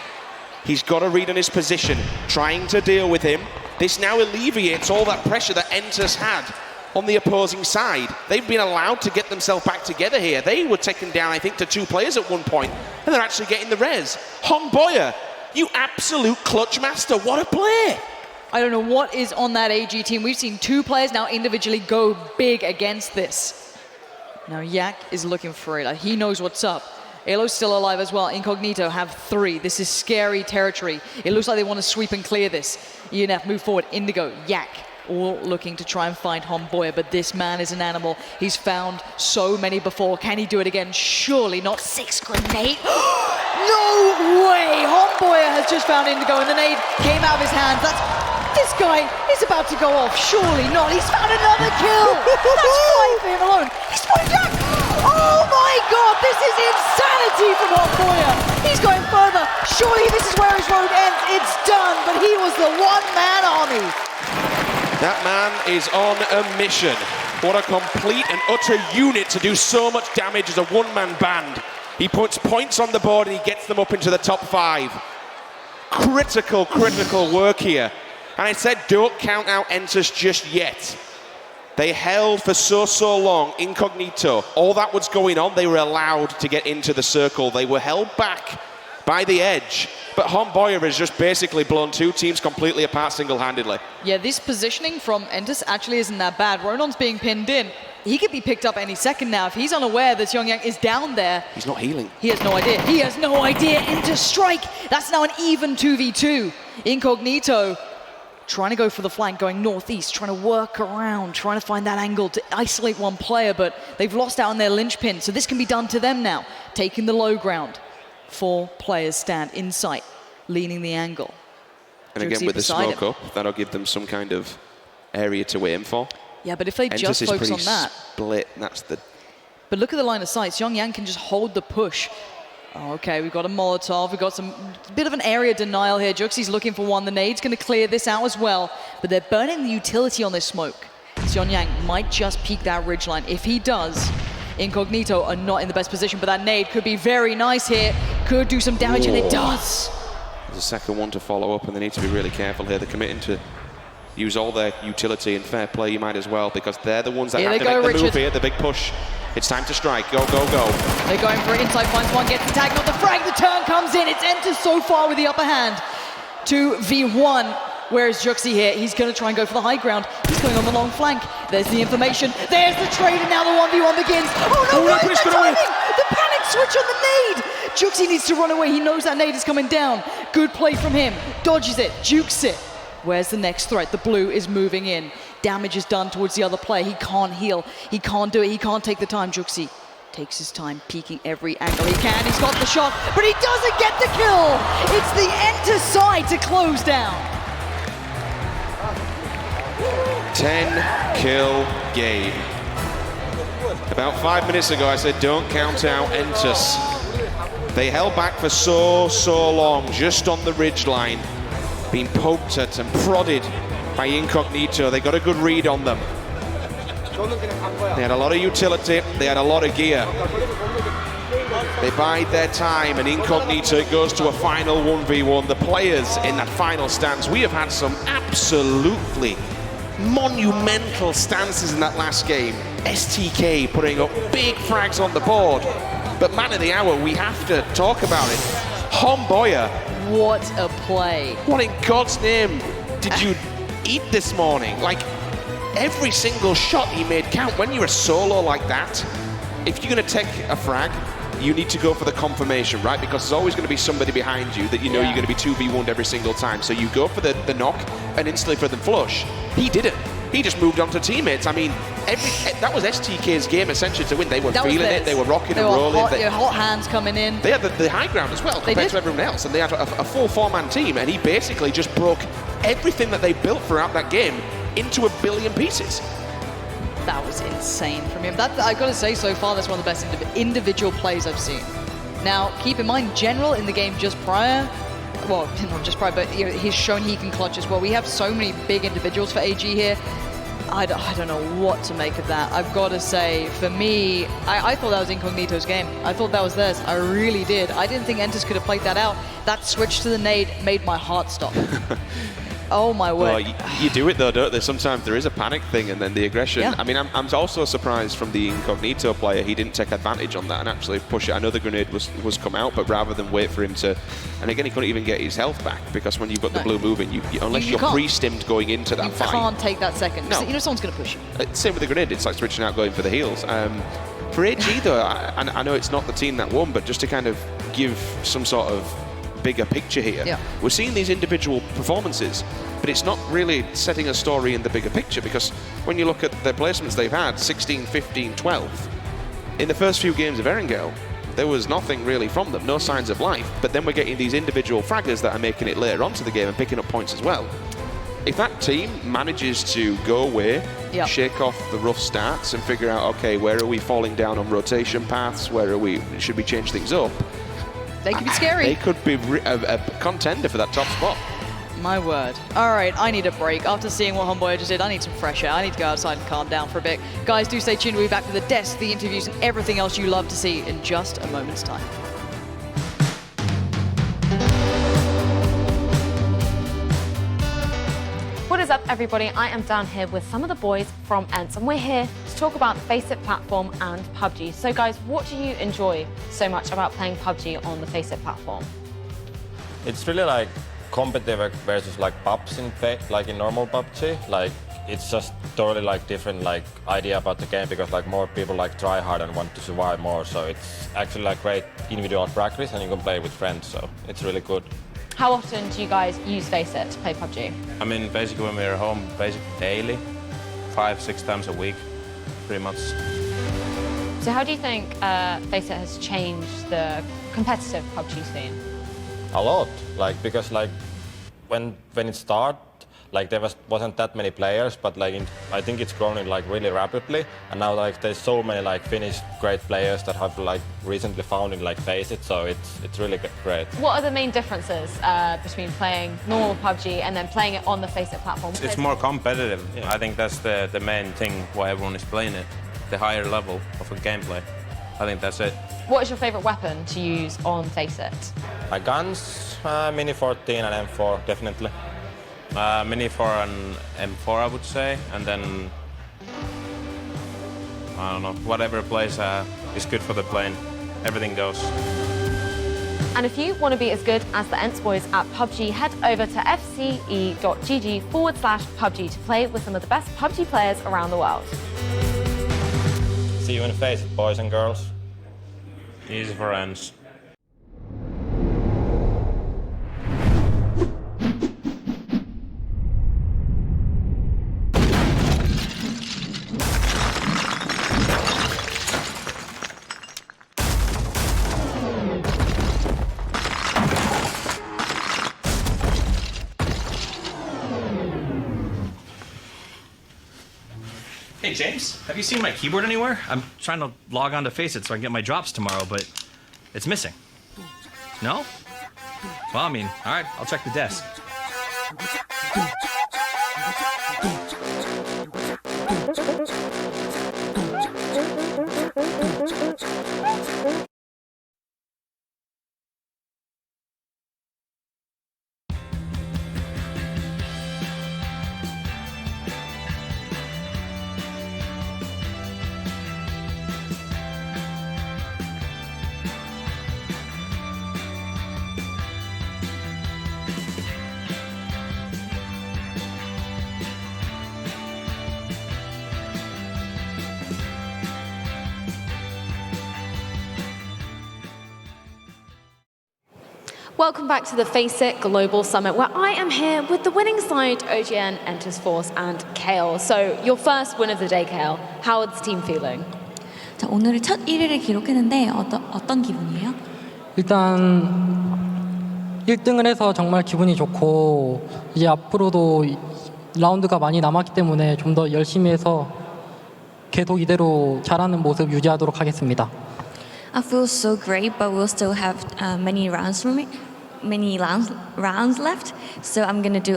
He's got a read on his position, trying to deal with him. This now alleviates all that pressure that Entus had on the opposing side. They've been allowed to get themselves back together here. They were taken down, I think, to 2 players at one point, and they're actually getting the res. Homboyer, you absolute clutch master. What a play! I don't know what is on that AG team. We've seen 2 players now individually go big against this. Now Yak is looking for it. He knows what's up. Elo's still alive as well. Incognito have 3. This is scary territory. It looks like they want to sweep and clear this. ENF move forward. Indigo, Yak, all looking to try and find Homboyer, but this man is an animal. He's found so many before. Can he do it again? Surely not. 6 grenade. No way! Homboyer has just found Indigo, and the nade came out of his hands. This guy is about to go off. Surely not. He's found another kill. That's 5 for him alone. He's spotted Jack. Oh my God, this is insanity from Homboyer. He's going further. Surely this is where his road ends. It's done, but he was the one-man army. That man is on a mission. What a complete and utter unit to do so much damage as a one-man band. He puts points on the board and he gets them up into the top 5. Critical work here. And I said, don't count out Entus just yet. They held for so long, incognito. All that was going on, they were allowed to get into the circle. They were held back by the edge. But Homboyer has just basically blown 2 teams completely apart single-handedly. Yeah, this positioning from Entus actually isn't that bad. Ronon's being pinned in. He could be picked up any second now. If he's unaware that Xiangyang is down there. He's not healing. He has no idea. He has no idea. Into strike. That's now an even 2v2. Incognito trying to go for the flank, going northeast, trying to work around, trying to find that angle to isolate one player, but they've lost out on their linchpin, so this can be done to them now. Taking the low ground. 4 players stand in sight, leaning the angle. And again, with the smoke up, that'll give them some kind of area to aim for. Yeah, but if they just focus on that. Split, that's the... But look at the line of sight. Xiangyang can just hold the push. Oh, okay, we've got a Molotov. We've got some bit of an area denial here. Juxie's looking for one. The nade's going to clear this out as well. But they're burning the utility on this smoke. Xiangyang might just peek that ridgeline. If he does, Incognito are not in the best position. But that nade could be very nice here. Could do some damage, and it does. There's a second one to follow up, and they need to be really careful here. They're committing to use all their utility, and fair play, you might as well, because they're the ones that have to make the move here, the big push. It's time to strike. Go, go, go. They're going for it. Inside finds one, gets the tag, not the frag. The turn comes in. It's Entus so far with the upper hand. 2v1. Whereas Juxie here, he's going to try and go for the high ground. He's going on the long flank. There's the information. There's the trade, and now the 1v1 begins. Oh no, right, the timing! The panic switch on the nade! Juxie needs to run away. He knows that nade is coming down. Good play from him. Dodges it, jukes it. Where's the next threat? The blue is moving in. Damage is done towards the other player. He can't heal. He can't do it. He can't take the time. Juxie takes his time, peeking every angle he can. He's got the shot, but he doesn't get the kill. It's the Entus side to close down. 10-kill game. About 5 minutes ago, I said, don't count out Entus. They held back for so long, just on the ridgeline, being poked at and prodded by Incognito. They got a good read on them. They had a lot of utility, they had a lot of gear. They bide their time, and Incognito goes to a final 1v1. The players in that final stance, we have had some absolutely monumental stances in that last game. STK putting up big frags on the board. But man of the hour, we have to talk about it. Homboyer. What a play. What in God's name did you eat this morning? Like, every single shot he made count. When you're a solo like that, if you're going to take a frag, you need to go for the confirmation, right? Because there's always going to be somebody behind you that you know you're going to be 2v1'd every single time. So you go for the knock and instantly for the flush. He didn't. He just moved on to teammates. I mean, that was STK's game essentially to win. They were feeling it. They were rocking and rolling. Hot hands coming in. They had the high ground as well compared to everyone else. And they had a full 4-man team. And he basically just broke everything that they built throughout that game into a billion pieces. That was insane from him. That, I've got to say, so far, that's one of the best individual plays I've seen. Now, keep in mind, General in the game just prior, well, not just prior, but he's shown he can clutch as well. We have so many big individuals for AG here. I don't know what to make of that. I've got to say, for me, I thought that was Incognito's game. I thought that was theirs. I really did. I didn't think Entus could have played that out. That switch to the nade made my heart stop. Oh my word. Well, you do it though, don't they? Sometimes there is a panic thing and then the aggression. Yeah. I mean, I'm also surprised from the Incognito player, he didn't take advantage on that and actually push it. I know the grenade was come out, but rather than wait for him to, and again, he couldn't even get his health back because when you've got the blue moving, unless you're pre-stimmed going into that fight. You can't take that second. No. You know someone's going to push you. Same with the grenade, it's like switching out, going for the heals. For AG though, I know it's not the team that won, but just to kind of give some sort of bigger picture here. We're seeing these individual performances, but it's not really setting a story in the bigger picture because when you look at their placements they've had, 16, 15, 12, in the first few games of Erangel, there was nothing really from them, no signs of life, but then we're getting these individual fraggers that are making it later onto the game and picking up points as well. If that team manages to go away, shake off the rough starts and figure out, okay, where are we falling down on rotation paths, should we change things up? They could be scary. They could be a contender for that top spot. My word. All right, I need a break. After seeing what Homeboy just did, I need some fresh air. I need to go outside and calm down for a bit. Guys, do stay tuned. We'll be back with the desk, the interviews, and everything else you love to see in just a moment's time. What is up, everybody? I am down here with some of the boys from ENCE, and we're here to talk about the FACEIT platform and PUBG. So guys, what do you enjoy so much about playing PUBG on the FACEIT platform? It's really like competitive versus like PUBG like in normal PUBG. Like it's just totally like different like idea about the game because like more people like try hard and want to survive more. So it's actually like great individual practice and you can play with friends. So it's really good. How often do you guys use FACEIT to play PUBG? I mean, basically when we're home, basically daily, 5-6 times a week, pretty much. So how do you think FACEIT has changed the competitive PUBG scene? A lot, like because like when it started, like there wasn't that many players, but like I think it's growing like really rapidly, and now like there's so many like Finnish great players that have like recently found in like FACEIT, so it's really great. What are the main differences between playing normal PUBG and then playing it on the FACEIT platform? It's more competitive. I think that's the main thing why everyone is playing it, the higher level of a gameplay. I think that's it. What is your favorite weapon to use on FACEIT? My guns, Mini 14 and M4, definitely. Mini 4 and M4, I would say, and then I don't know, whatever plays is good for the plane. Everything goes. And if you want to be as good as the ENCE boys at PUBG, head over to fce.gg/PUBG to play with some of the best PUBG players around the world. See you in FACEIT, boys and girls. Easy for ENCE. Hey James, have you seen my keyboard anywhere? I'm trying to log on to FACEIT so I can get my drops tomorrow, but it's missing. No? Well, I mean, all right, I'll check the desk. Welcome back to the FACEIT Global Summit, where I am here with the winning side, OGN, Enters Force, and Kale. So, your first win of the day, Kale. How is the team feeling? 자, 오늘의 첫 1위를 기록했는데 어떤 기분이에요? 일단 1등을 해서 정말 기분이 좋고 이제 앞으로도 라운드가 많이 남았기 때문에 좀 더 열심히 해서 계속 이대로 잘하는 모습 유지하도록 하겠습니다. I feel so great, but we'll still have many rounds left. So we're gonna do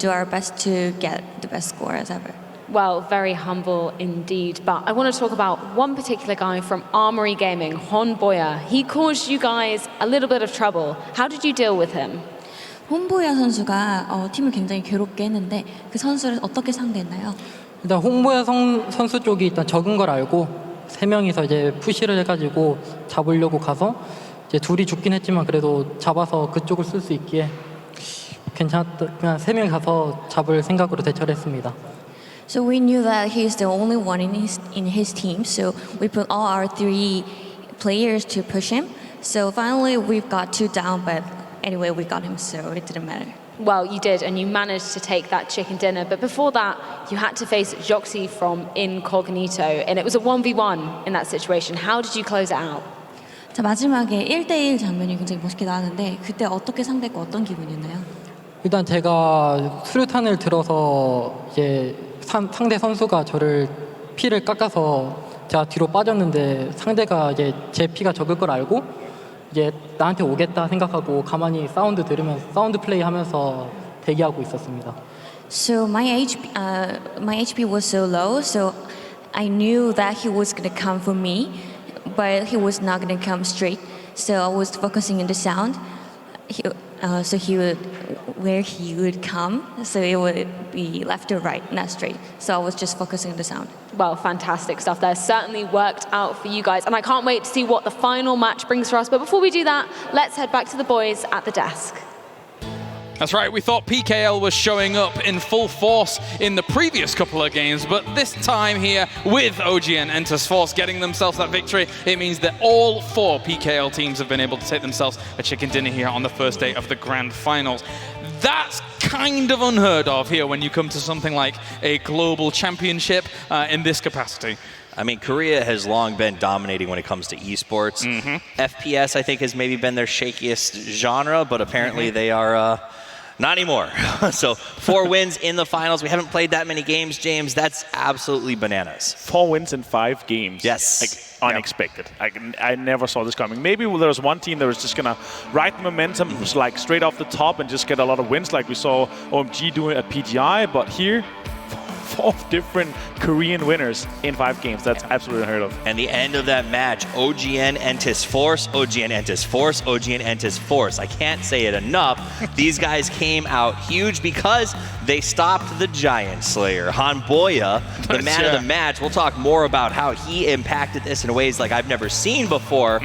our best to get the best score as ever. Well, very humble indeed. But I want to talk about one particular guy from Armory Gaming, Hon Boya. He caused you guys a little bit of trouble. How did you deal with him? 홍보야 선수가 팀을 굉장히 괴롭게 했는데 그 선수를 어떻게 상대했나요? 일단 홍보야 선수 쪽이 일단 적은 걸 알고 세 명이서 이제 푸시를 해가지고 잡으려고 가서 이제 둘이 죽긴 했지만 그래도 잡아서 그쪽을 쓸 수 있기에 괜찮았다. 그냥 세 명이 가서 잡을 생각으로 대처를 했습니다. So we knew that he's the only one in his team, so we put all our 3 players to push him. So finally we've got 2 down, but anyway we got him, so it didn't matter. Well, you did, and you managed to take that chicken dinner. But before that, you had to face Joxy from Incognito, and it was a 1v1 in that situation. How did you close it out? 자, 마지막에 1대1 장면이 굉장히 멋있게 나왔는데 그때 어떻게 상대했고 어떤 기분이었나요? 일단 제가 수류탄을 들어서 이제 상대 선수가 저를 피를 깎아서 제가 뒤로 빠졌는데 상대가 이제 제 피가 적을 걸 알고 이제 나한테 오겠다 생각하고 가만히 사운드 들으면서 사운드 플레이 하면서 대기하고 있었습니다. So my HP was so low, so I knew that he was gonna come for me, but he was not gonna come straight. So I was focusing on the sound. So where he would come, so it would be left or right, not straight. So I was just focusing on the sound. Well, fantastic stuff there. Certainly worked out for you guys. And I can't wait to see what the final match brings for us. But before we do that, let's head back to the boys at the desk. That's right, we thought PKL was showing up in full force in the previous couple of games, but this time here with OGN Entus Force getting themselves that victory, it means that all 4 PKL teams have been able to take themselves a chicken dinner here on the first day of the Grand Finals. That's kind of unheard of here when you come to something like a global championship in this capacity. I mean, Korea has long been dominating when it comes to esports. FPS, I think, has maybe been their shakiest genre, but apparently they are not anymore. So 4 wins in the finals. We haven't played that many games, James. That's absolutely bananas. 4 wins in 5 games. Yes. Like, unexpected. I never saw this coming. Maybe there was one team that was just going to ride the momentum like straight off the top and just get a lot of wins like we saw OMG doing at PGI, but here 4 different Korean winners in 5 games. That's absolutely unheard of. And the end of that match, OGN Entus Force, OGN Entus Force, OGN Entus Force. I can't say it enough. These guys came out huge because they stopped the Giant Slayer. Han Boya, the man of the match. We'll talk more about how he impacted this in ways like I've never seen before.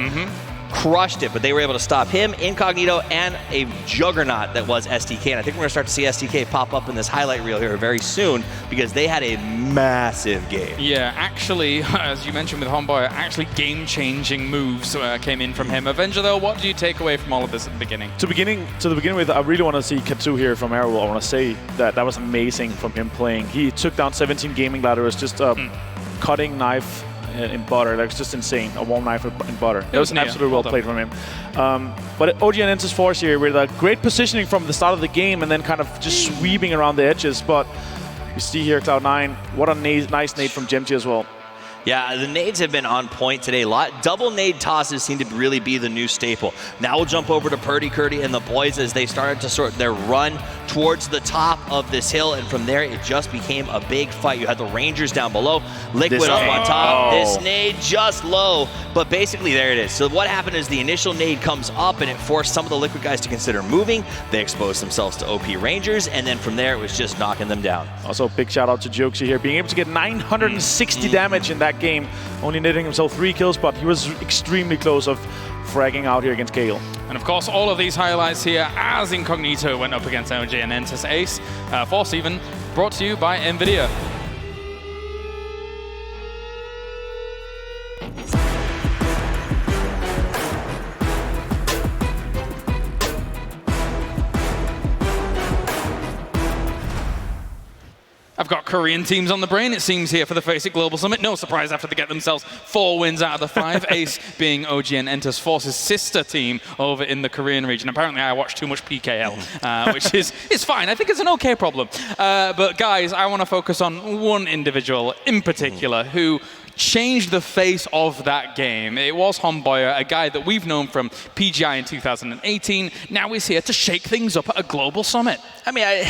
Crushed it, but they were able to stop him, Incognito, and a juggernaut that was STK. And I think we're going to start to see STK pop up in this highlight reel here very soon because they had a massive game. Yeah, actually, as you mentioned with Homeboy, actually game-changing moves came in from him. Avenger, though, what do you take away from all of this at the beginning? To begin with, I really want to see Katsu here from Arrow. I want to say that was amazing from him playing. He took down 17 gaming ladders, just cutting knife in butter. That was just insane. A warm knife in butter. It was absolutely well played from him. But OGN Entus Force here with a great positioning from the start of the game and then kind of just sweeping around the edges. But you see here Cloud9, what a nice nade from Gemty as well. Yeah, the nades have been on point today. Double nade tosses seem to really be the new staple. Now we'll jump over to Purdy Curdy and the boys as they started to sort their run towards the top of this hill, and from there it just became a big fight. You had the Rangers down below, Liquid up on top, this nade just low, but basically there it is. So what happened is the initial nade comes up and it forced some of the Liquid guys to consider moving. They exposed themselves to OP Rangers, and then from there it was just knocking them down. Also, big shout out to Jokesy here, being able to get 960 damage in that game, only netting himself 3 kills, but he was extremely close of fragging out here against Gale. And of course, all of these highlights here as Incognito went up against OG and Entus Ace. Force even brought to you by NVIDIA. I've got Korean teams on the brain, it seems, here for the FACEIT Global Summit. No surprise after they get themselves 4 wins out of the 5. Ace being OGN Entus Force's sister team over in the Korean region. Apparently I watch too much PKL, which is fine. I think it's an okay problem. But guys, I want to focus on one individual in particular who changed the face of that game. It was Homboya, a guy that we've known from PGI in 2018. Now he's here to shake things up at a global summit. I mean,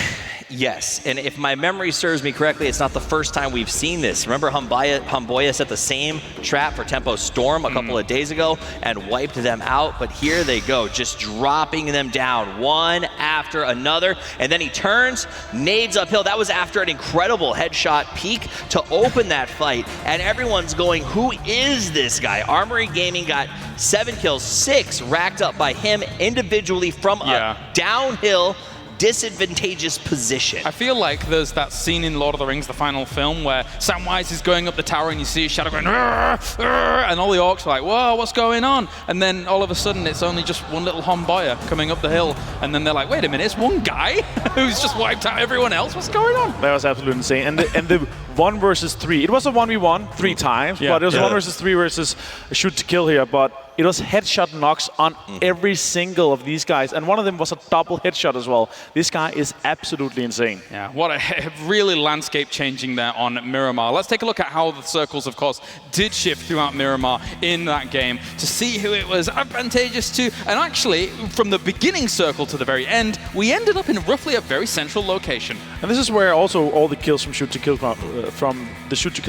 yes, and if my memory serves me correctly, it's not the first time we've seen this. Remember Homboya set the same trap for Tempo Storm a couple of days ago and wiped them out, but here they go, just dropping them down one after another, and then he turns, nades uphill. That was after an incredible headshot peek to open that fight, and everyone's going, who is this guy? Armory Gaming got 7 kills, 6 racked up by him individually from a downhill disadvantageous position. I feel like there's that scene in Lord of the Rings, the final film, where Samwise is going up the tower and you see his shadow going, "Arr, arr," and all the orcs are like, whoa, what's going on? And then all of a sudden it's only just one little Homboya coming up the hill, and then they're like, wait a minute, it's one guy who's just wiped out everyone else? What's going on? That was absolutely insane. And the 1 versus 3. It was a 1v1 3 times, but it was 1 versus 3 versus shoot to kill here. But it was headshot knocks on every single of these guys, and one of them was a double headshot as well. This guy is absolutely insane. Yeah, what a really landscape changing there on Miramar. Let's take a look at how the circles, of course, did shift throughout Miramar in that game to see who it was advantageous to. And actually, from the beginning circle to the very end, we ended up in roughly a very central location. And this is where also all the kills from shoot to kill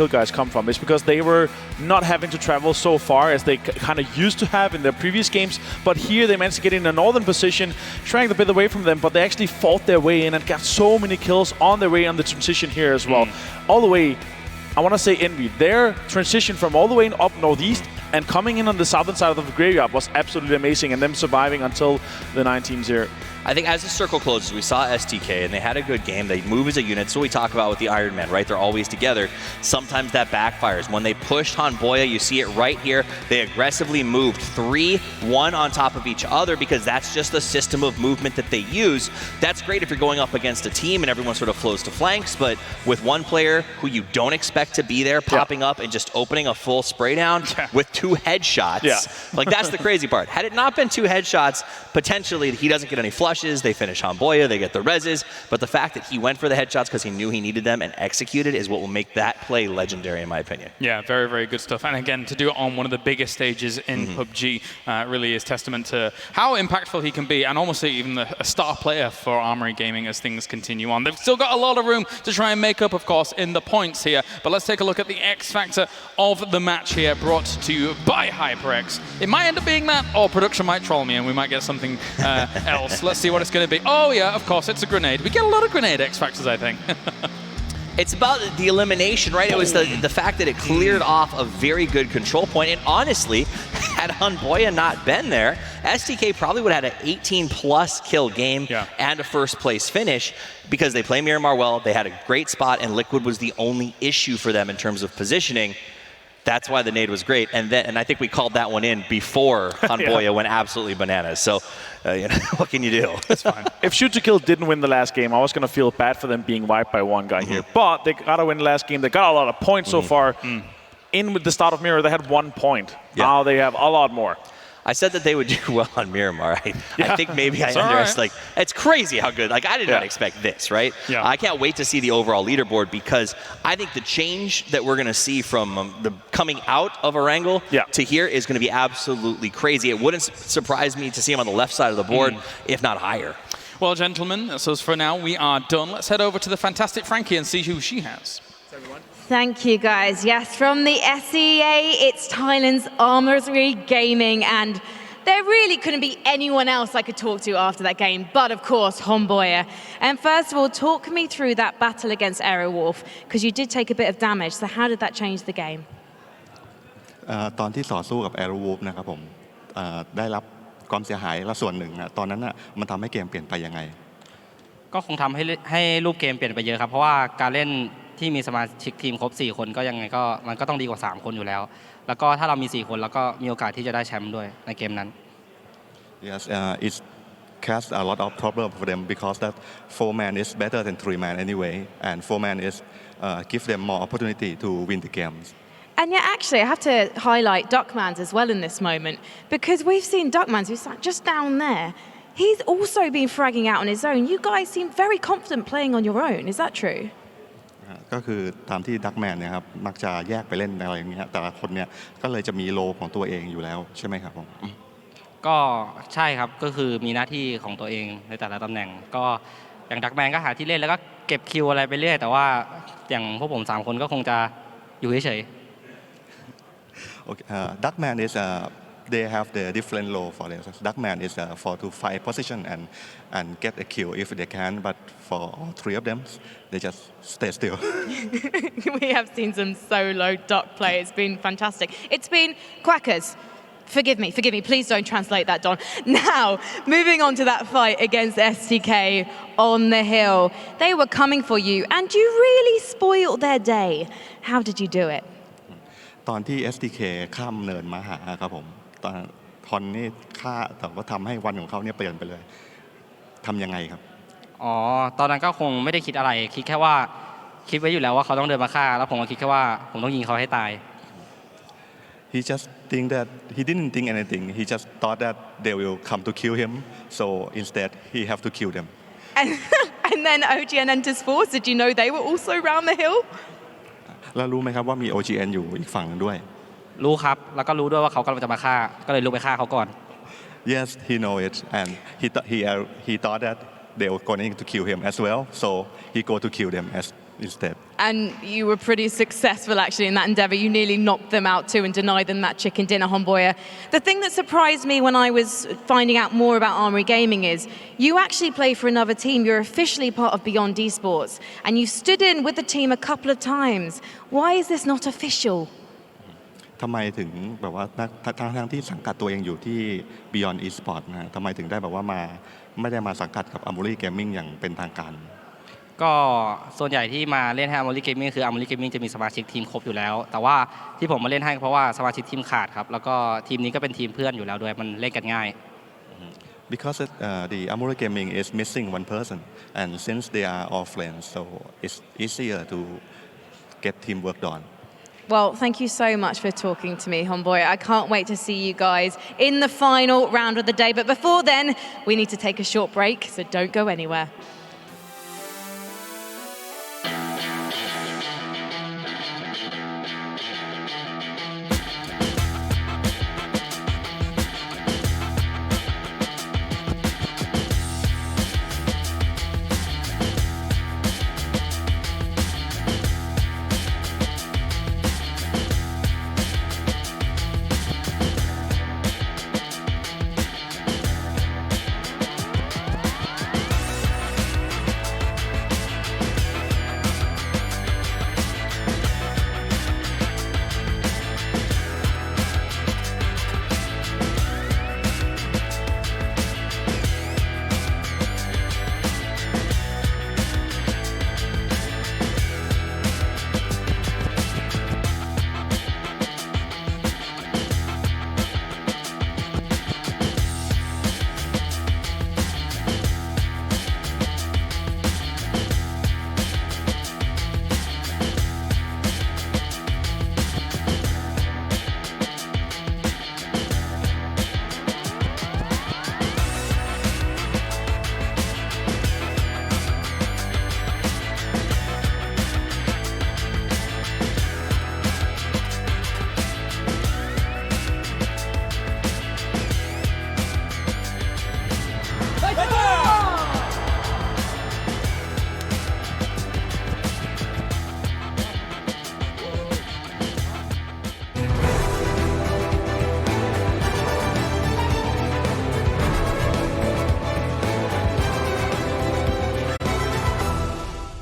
guys come from. It's because they were not having to travel so far as they kind of used to have in their previous games, but here they managed to get in a northern position, trying a bit away from them, but they actually fought their way in and got so many kills on their way on the transition here as well. All the way, I want to say Envy, their transition from all the way up northeast and coming in on the southern side of the graveyard was absolutely amazing, and them surviving until the 9-0. I think as the circle closes, we saw STK, and they had a good game. They move as a unit. So we talk about with the Iron Man, right? They're always together. Sometimes that backfires. When they pushed Hanboya, you see it right here. They aggressively moved 3-1 on top of each other because that's just the system of movement that they use. That's great if you're going up against a team and everyone sort of flows to flanks, but with one player who you don't expect to be there popping up and just opening a full spray down with 2 headshots, like that's the crazy part. Had it not been 2 headshots, potentially he doesn't get any flush. They finish Hanboya, they get the reses, but the fact that he went for the headshots because he knew he needed them and executed is what will make that play legendary in my opinion. Yeah, very, very good stuff. And again, to do it on one of the biggest stages in PUBG really is testament to how impactful he can be, and almost even a star player for Armory Gaming as things continue on. They've still got a lot of room to try and make up, of course, in the points here, but let's take a look at the X factor of the match here, brought to you by HyperX. It might end up being that, or production might troll me and we might get something else. Let's see what it's going to be. Oh yeah, of course, it's a grenade. We get a lot of grenade X factors, I think. It's about the elimination, right? It was the fact that it cleared off a very good control point, and honestly, had Hanboya not been there, STK probably would have had an 18-plus kill game and a first-place finish because they play Miramar well, they had a great spot, and Liquid was the only issue for them in terms of positioning. That's why the nade was great, and I think we called that one in before Hanboya went absolutely bananas. So, what can you do? It's fine. If Shoot to Kill didn't win the last game, I was going to feel bad for them being wiped by one guy here. But they got to win the last game. They got a lot of points so far. In with the start of Mirror, they had 1 point. Now they have a lot more. I said that they would do well on Miramar. I think maybe I underestimated. It's crazy how good. Like, I did not expect this, right? I can't wait to see the overall leaderboard because I think the change that we're going to see from the coming out of Erangel to here is going to be absolutely crazy. It wouldn't surprise me to see him on the left side of the board, if not higher. Well, gentlemen, so for now we are done. Let's head over to the fantastic Frankie and see who she has. Thank you, guys. Yes, from the SEA, it's Thailand's Armory Gaming, and there really couldn't be anyone else I could talk to after that game, but of course, Hanboya. And first of all, talk me through that battle against Aerowolf, because you did take a bit of damage, so how did that change the game? ตอนที่ต่อสู้กับ Aerowolf นะครับผมได้รับความเสียหายและส่วนหนึ่งตอนนั้นมันทำให้เกมเปลี่ยนไปยังไงก็คงทำให้รูปเกมเปลี่ยนไปเยอะครับเพราะว่าการเล่นที่มีสมาชิกทีมครบ4คนก็ยังไงก็มันก็ต้องดีกว่า3คนอยู่แล้วแล้วก็ถ้าเรามี4คนแล้วก็มีโอกาสที่จะได้แชมป์ด้วยในเกมนั้น Yes, it caused a lot of problem for them because that 4-man is better than 3-man anyway, and 4-man is give them more opportunity to win the games. And yeah, actually, I have to highlight Duckmans as well in this moment, because we've seen Duckmans, who's just down there. He's also been fragging out on his own. You guys seem very confident playing on your own. Is that true? ก็คือตามที่ดักแมนเนี่ยครับมักจะแยกไปเล่นอะไรอย่างเงี้ยแต่ละคนเนี่ยก็เลยจะมีโลของตัวเองอยู่แล้วใช่ไหมครับผมก็ใช่ครับก็คือมีหน้าที่ของตัวเองในแต่ละตำแหน่งก็อย่างดักแมนก็หาที่เล่นแล้วก็เก็บคิวอะไรไปเรื่อยแต่ว่าอย่างพวกผม3คนก็คงจะอยู่เฉยๆ Okay, Duckman is they have the different role for this. Duckman is for to fight position and get a kill if they can, but for all 3 of them, they just stay still. We have seen some solo Duck play. It's been fantastic. It's been quackers. Forgive me, please don't translate that, Don. Now, moving on to that fight against STK on the hill. They were coming for you, and you really spoiled their day. How did you do it? ตอนที่ STK ข้ามเนินมาหาครับผมตอนทอนนี่ฆ่าแต่ว่าทำให้วันของเขาเนี่ยเปลี่ยนไปเลยทำยังไงครับอ๋อตอนนั้นก็คงไม่ได้คิดอะไรคิดแค่ว่า คิดไว้อยู่แล้วว่าเขาต้องเดินมาฆ่าแล้วผมก็คิดแค่ว่าผมต้องยิงเขาให้ตาย He just think that he didn't think anything. He just thought that they will come to kill him. So instead, he have to kill them. And then OGN enters force. Did you know they were also round the hill? แล้วรู้ไหมครับว่ามี OGN อยู่อีกฝั่งหนึงด้วย รู้ครับแล้วก็รู้ด้วยว่าเขากำลังจะมาฆ่าก็เลยลุกไปฆ่าเขาก่อน Yes, he know it, and he thought that they were going to kill him as well. So he go to kill them instead. And you were pretty successful actually in that endeavor. You nearly knocked them out too and denied them that chicken dinner, Homboya. The thing that surprised me when I was finding out more about Armory Gaming is you actually play for another team. You're officially part of Beyond Esports, and you stood in with the team a couple of times. Why is this not official? ทำไมถึงแบบว่าทั้งที่สังกัดตัวเองอยู่ที่ Beyond Esports นะทำไมถึงได้แบบว่าไม่ได้มาสังกัดกับ Armory Gaming อย่างเป็นทางการก็ส่วนใหญ่ที่มาเล่นให้ Armory Gaming คือ Armory Gaming จะมีสมาชิกทีมครบอยู่แล้วแต่ว่าที่ผมมาเล่นให้เพราะว่าสมาชิกทีมขาดครับแล้วก็ทีมนี้ก็เป็นทีมเพื่อนอยู่แล้วด้วยมันเล่นกันง่าย Because the Armory Gaming is missing one person and since they are all friends so it's easier to get teamwork done. Well, thank you so much for talking to me, Homboy. I can't wait to see you guys in the final round of the day. But before then, we need to take a short break, so don't go anywhere.